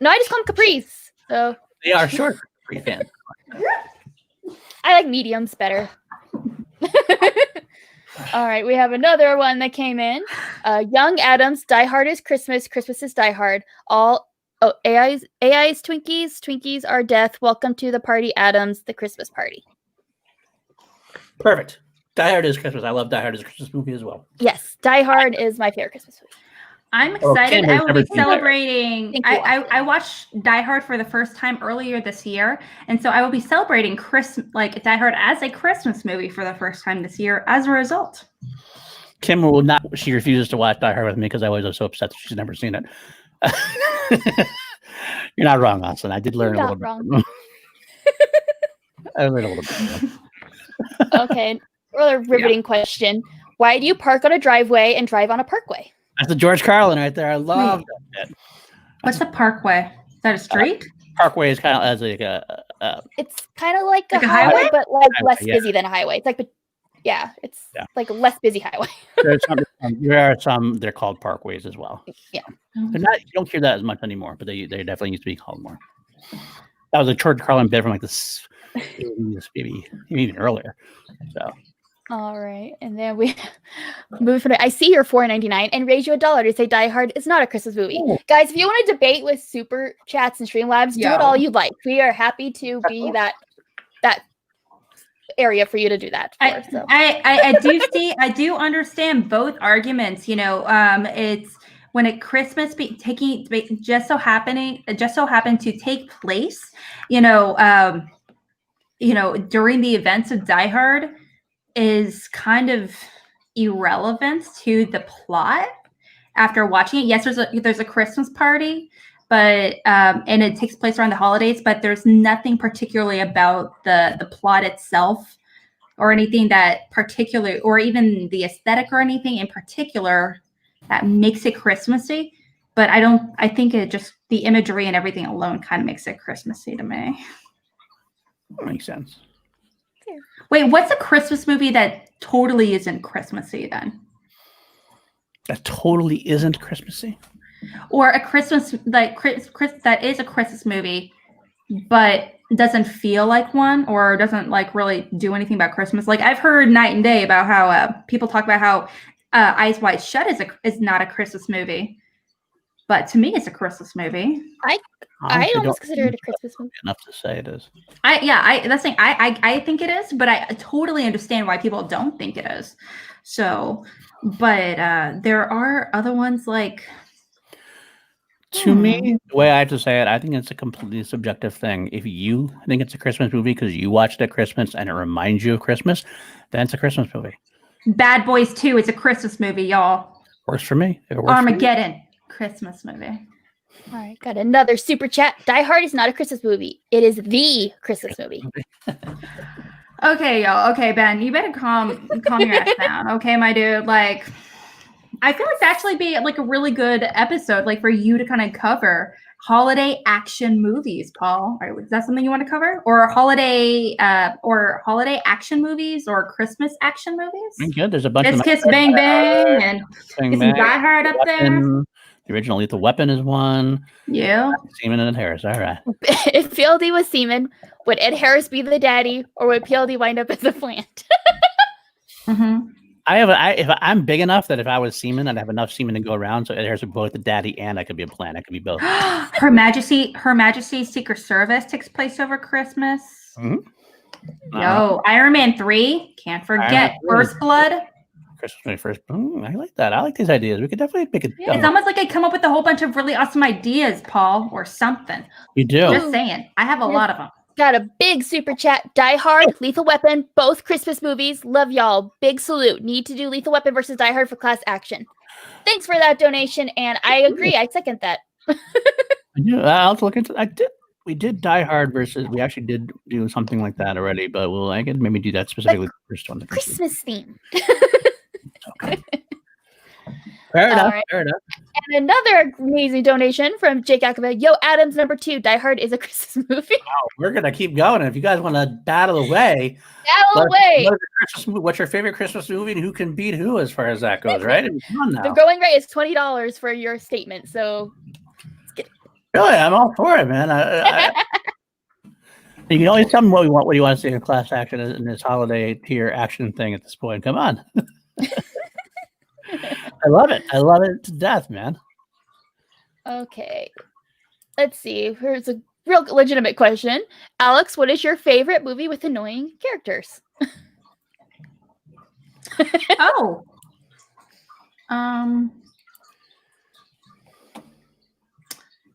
Speaker 1: No, I just call them capris. So
Speaker 3: they are short capri pants.
Speaker 1: I like mediums better. All right, we have another one that came in. Young Adams, Die Hard is Christmas, Christmas is Die Hard. AI's Twinkies are death. Welcome to the party, Adams, the Christmas party.
Speaker 3: Perfect. Die Hard is Christmas. I love Die Hard as a Christmas movie as well.
Speaker 1: Yes, Die Hard is my favorite Christmas movie.
Speaker 2: I'm excited. I will be celebrating. I watched Die Hard for the first time earlier this year, and so I will be celebrating Die Hard as a Christmas movie for the first time this year as a result.
Speaker 3: Kim will not. She refuses to watch Die Hard with me because I was so upset that she's never seen it. You're not wrong, Austin. I did learn a little bit. I learned a little bit.
Speaker 1: Okay, another riveting question. Why do you park on a driveway and drive on a parkway?
Speaker 3: That's the George Carlin right there. I love that.
Speaker 2: What's a parkway? Is that a street?
Speaker 3: Parkway is kind of as like
Speaker 1: it's kind of like a highway, but like less busy than a highway. It's like, it's like a less busy highway.
Speaker 3: There are some. They're called parkways as well.
Speaker 1: Yeah,
Speaker 3: they're not. You don't hear that as much anymore, but they definitely used to be called more. That was a George Carlin bit from like this, maybe even earlier. So.
Speaker 1: All right, and then we move from. I see your $4.99 and raise you $1 to say Die Hard is not a Christmas movie, guys. If you want to debate with super chats and Streamlabs, do it all you like. We are happy to be that area for you to do that.
Speaker 2: I do understand both arguments. It's when a Christmas just so happened to take place. During the events of Die Hard. Is kind of irrelevant to the plot after watching it. Yes, there's a Christmas party, but and it takes place around the holidays, but there's nothing particularly about the plot itself or anything that particular, or even the aesthetic or anything in particular that makes it Christmassy. But I think it just, the imagery and everything alone kind of makes it Christmassy to me.
Speaker 3: Makes sense.
Speaker 2: Wait, what's a Christmas movie that totally isn't Christmassy then?
Speaker 3: That totally isn't Christmassy?
Speaker 2: Or a Christmas, like that is a Christmas movie, but doesn't feel like one, or doesn't like really do anything about Christmas. Like I've heard night and day about how people talk about how Eyes Wide Shut is not a Christmas movie, but to me it's a Christmas movie.
Speaker 1: I almost consider it a Christmas movie.
Speaker 3: Enough to say it is.
Speaker 2: I think it is, but I totally understand why people don't think it is. So, but there are other ones like.
Speaker 3: To me, the way I have to say it, I think it's a completely subjective thing. If you think it's a Christmas movie because you watched it at Christmas and it reminds you of Christmas, then it's a Christmas movie.
Speaker 2: Bad Boys 2 is a Christmas movie, y'all.
Speaker 3: Works for me. If it works
Speaker 2: Armageddon, Christmas movie.
Speaker 1: All right, got another super chat. Die Hard is not a Christmas movie. It is the Christmas movie.
Speaker 2: Okay, y'all. Okay, Ben, you better calm your ass down. Okay, my dude. Like, I feel like that'd actually be like a really good episode, like for you to kind of cover holiday action movies, Paul. All right, is that something you want to cover? Or holiday action movies or Christmas action movies?
Speaker 3: Good. There's a bunch
Speaker 2: Kiss,
Speaker 3: of
Speaker 2: Kiss, Bang, Bang, and
Speaker 3: Bang,
Speaker 2: some Die Hard up there.
Speaker 3: The original Lethal Weapon is one.
Speaker 2: Yeah.
Speaker 3: Seaman and Ed Harris. All right.
Speaker 1: If PLD was Seaman, would Ed Harris be the daddy, or would PLD wind up as a plant?
Speaker 2: Mm-hmm.
Speaker 3: If I'm big enough that if I was Seaman, I'd have enough semen to go around. So Ed Harris would be both the daddy and I could be a plant. I could be both.
Speaker 2: Her Majesty's Secret Service takes place over Christmas.
Speaker 3: Mm-hmm.
Speaker 2: Yo, Iron Man 3, can't forget. First Blood.
Speaker 3: Christmas movie first. I like that. I like these ideas. We could definitely pick it.
Speaker 2: It's almost like I come up with a whole bunch of really awesome ideas, Paul, or something.
Speaker 3: You do.
Speaker 2: Just saying. I have a lot of them.
Speaker 1: Got a big super chat. Die Hard, Lethal Weapon, both Christmas movies. Love y'all. Big salute. Need to do Lethal Weapon versus Die Hard for class action. Thanks for that donation, and I agree. I second that.
Speaker 3: I'll have to look into. We did Die Hard versus. We actually did do something like that already, but I could maybe do that specifically. The first one.
Speaker 1: Christmas theme.
Speaker 3: Okay. Fair enough.
Speaker 1: Right.
Speaker 3: Fair enough.
Speaker 1: And another amazing donation from Jake Ackerman. Yo, Adams number 2. Die Hard is a Christmas movie.
Speaker 3: Wow, we're gonna keep going. If you guys want to battle away, what's your favorite Christmas movie and who can beat who as far as that goes? Right?
Speaker 1: The going rate is $20 for your statement. So,
Speaker 3: really, I'm all for it, man. You can always tell me what you want to see in class action in this holiday tier action thing at this point. Come on. I love it. I love it to death, man.
Speaker 1: Okay. Let's see. Here's a real legitimate question. Alex, what is your favorite movie with annoying characters?
Speaker 2: Oh.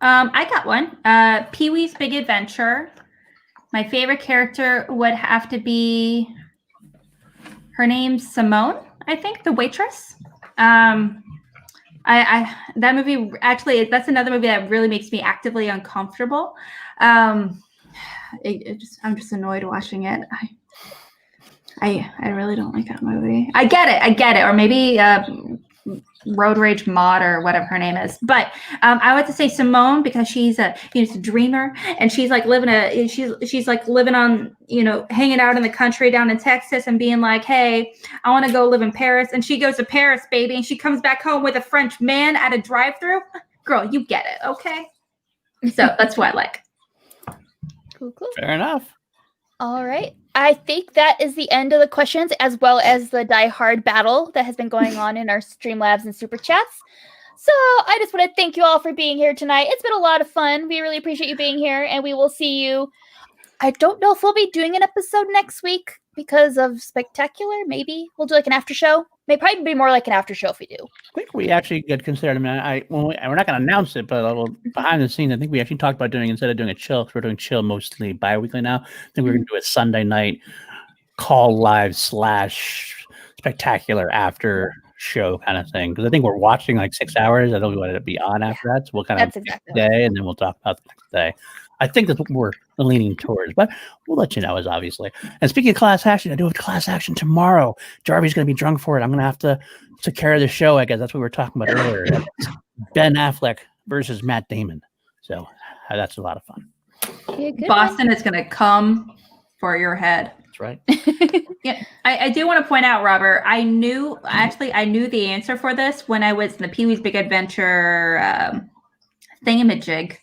Speaker 2: I got one. Pee-wee's Big Adventure. My favorite character would have to be, her name's Simone, I think, the waitress. That movie actually, that's another movie that really makes me actively uncomfortable. I'm just annoyed watching it. I really don't like that movie. I get it. Or maybe Road Rage Mod or whatever her name is. But I would have to say Simone because she's a dreamer and she's like she's like living on, hanging out in the country down in Texas and being like, hey, I want to go live in Paris. And she goes to Paris, baby, and she comes back home with a French man at a drive-thru. Girl, you get it, okay? So that's what I like.
Speaker 1: Cool.
Speaker 3: Fair enough.
Speaker 1: All right. I think that is the end of the questions as well as the Die Hard battle that has been going on in our Streamlabs and Super Chats. So I just want to thank you all for being here tonight. It's been a lot of fun. We really appreciate you being here, and we will see you. I don't know if we'll be doing an episode next week because of Spectacular. Maybe we'll do like an after show. Maybe probably be more like an after show if we do.
Speaker 3: I think we actually could consider it. I mean, we're not going to announce it, but behind the scenes, I think we actually talked about doing, instead of doing a chill, because we're doing chill mostly bi-weekly now. I think we're going to do a Sunday night call live / spectacular after show kind of thing, because I think we're watching like 6 hours. I don't want it to be on after that, so we'll kind of
Speaker 1: That's exactly
Speaker 3: pick the day, and then we'll talk about the next day. I think that's what we're leaning towards, but we'll let you know, as obviously. And speaking of class action, I do have class action tomorrow. Jarvis going to be drunk for it. I'm going to have to take care of the show, I guess. That's what we were talking about earlier. Ben Affleck versus Matt Damon. So that's a lot of fun.
Speaker 1: Yeah, good
Speaker 2: Boston is going to come for your head.
Speaker 3: That's right.
Speaker 2: Yeah, I do want to point out, Robert, I knew the answer for this when I was in the Pee-wee's Big Adventure thingamajig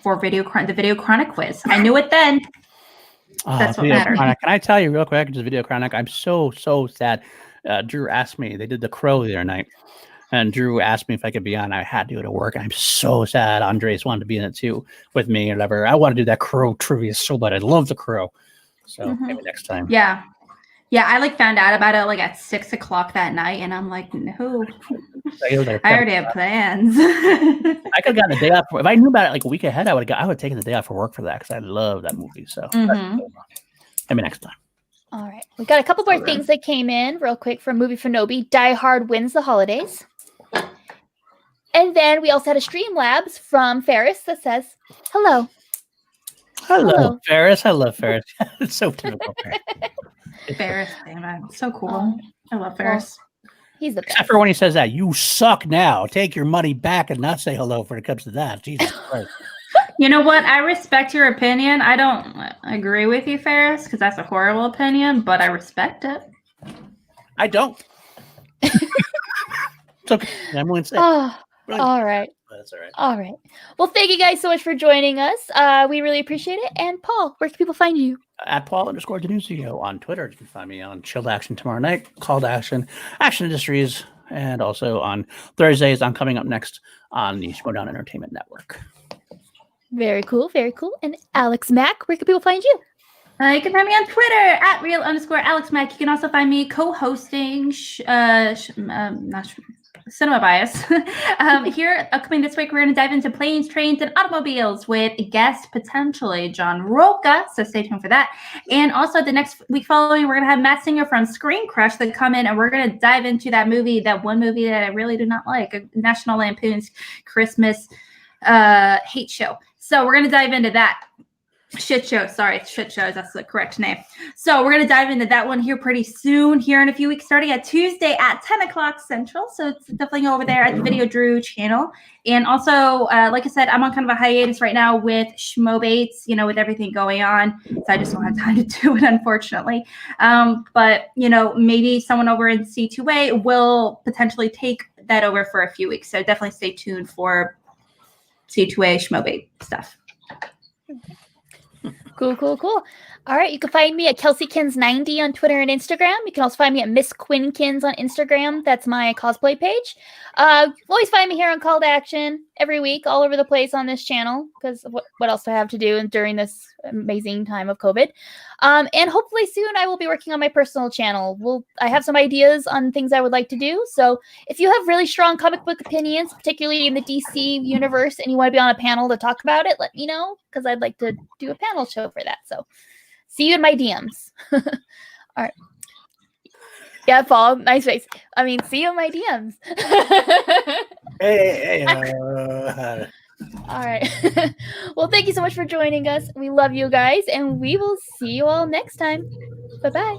Speaker 2: for the Video Chronic quiz. I knew it then. That's what mattered.
Speaker 3: Can I tell you real quick, just Video Chronic, I'm so sad. Drew asked me, they did the Crow the other night, and Drew asked me if I could be on. I had to go to work. I'm so sad. Andres wanted to be in it too with me or whatever. I want to do that Crow trivia so bad. I love the Crow. So maybe next time.
Speaker 2: Yeah. I found out about it at 6 o'clock that night, and I'm like, no, I already have plans.
Speaker 3: I could have gotten a day off. If I knew about it a week ahead, I would have taken the day off for work for that, because I love that movie. So maybe next time.
Speaker 1: All right. We got a couple more things that came in real quick from Movie Fanobi. Die Hard wins the holidays. And then we also had a Streamlabs from Ferris that says, hello.
Speaker 3: Hello, Ferris. I love Ferris. It's so typical.
Speaker 2: Ferris, damn it. So cool. I love Ferris.
Speaker 1: He's the best.
Speaker 3: Except for when he says that, you suck now. Take your money back and not say hello when it comes to that. Jesus Christ.
Speaker 2: You know what? I respect your opinion. I don't agree with you, Ferris, because that's a horrible opinion, but I respect it.
Speaker 3: I don't. It's okay. I'm going to say.
Speaker 1: All right.
Speaker 3: That's all right.
Speaker 1: All right. Well, thank you guys so much for joining us. We really appreciate it. And Paul, where can people find you?
Speaker 3: At Paul_Denuzio on Twitter. You can find me on Chilled Action tomorrow night, Called Action, Action Industries, and also on Thursdays. I'm coming up next on the Schmoedown Entertainment Network.
Speaker 1: Very cool. Very cool. And Alex Mack, where can people find you?
Speaker 2: You can find me on Twitter at @real_AlexMack. You can also find me co-hosting Cinema Bias. Here, upcoming this week, we're going to dive into planes, trains, and automobiles with guest potentially John Roca. So stay tuned for that. And also the next week following, we're going to have Matt Singer from Screen Crush that come in, and we're going to dive into that one movie that I really do not like, National Lampoon's Christmas hate show. So we're going to dive into that. Shit show. Sorry, shit shows. That's the correct name. So we're going to dive into that one here pretty soon, here in a few weeks, starting at Tuesday at 10 o'clock Central. So it's definitely over there at the Video Drew channel. And also, like I said, I'm on kind of a hiatus right now with Schmoebates, with everything going on. So I just don't have time to do it, unfortunately. But, maybe someone over in C2A will potentially take that over for a few weeks. So definitely stay tuned for C2A Schmoebate stuff.
Speaker 1: Cool. All right. You can find me at KelseyKins90 on Twitter and Instagram. You can also find me at Miss Quinkins on Instagram. That's my cosplay page. Always find me here on Called Action every week, all over the place on this channel, because what else do I have to do during this amazing time of COVID? And hopefully soon I will be working on my personal channel. I have some ideas on things I would like to do. So if you have really strong comic book opinions, particularly in the DC universe, and you want to be on a panel to talk about it, let me know, because I'd like to do a panel show for that. So see you in my DMs. All right. Yeah, Paul, nice face. See you in my DMs.
Speaker 3: Hey.
Speaker 1: All right. Well, thank you so much for joining us. We love you guys, and we will see you all next time. Bye-bye.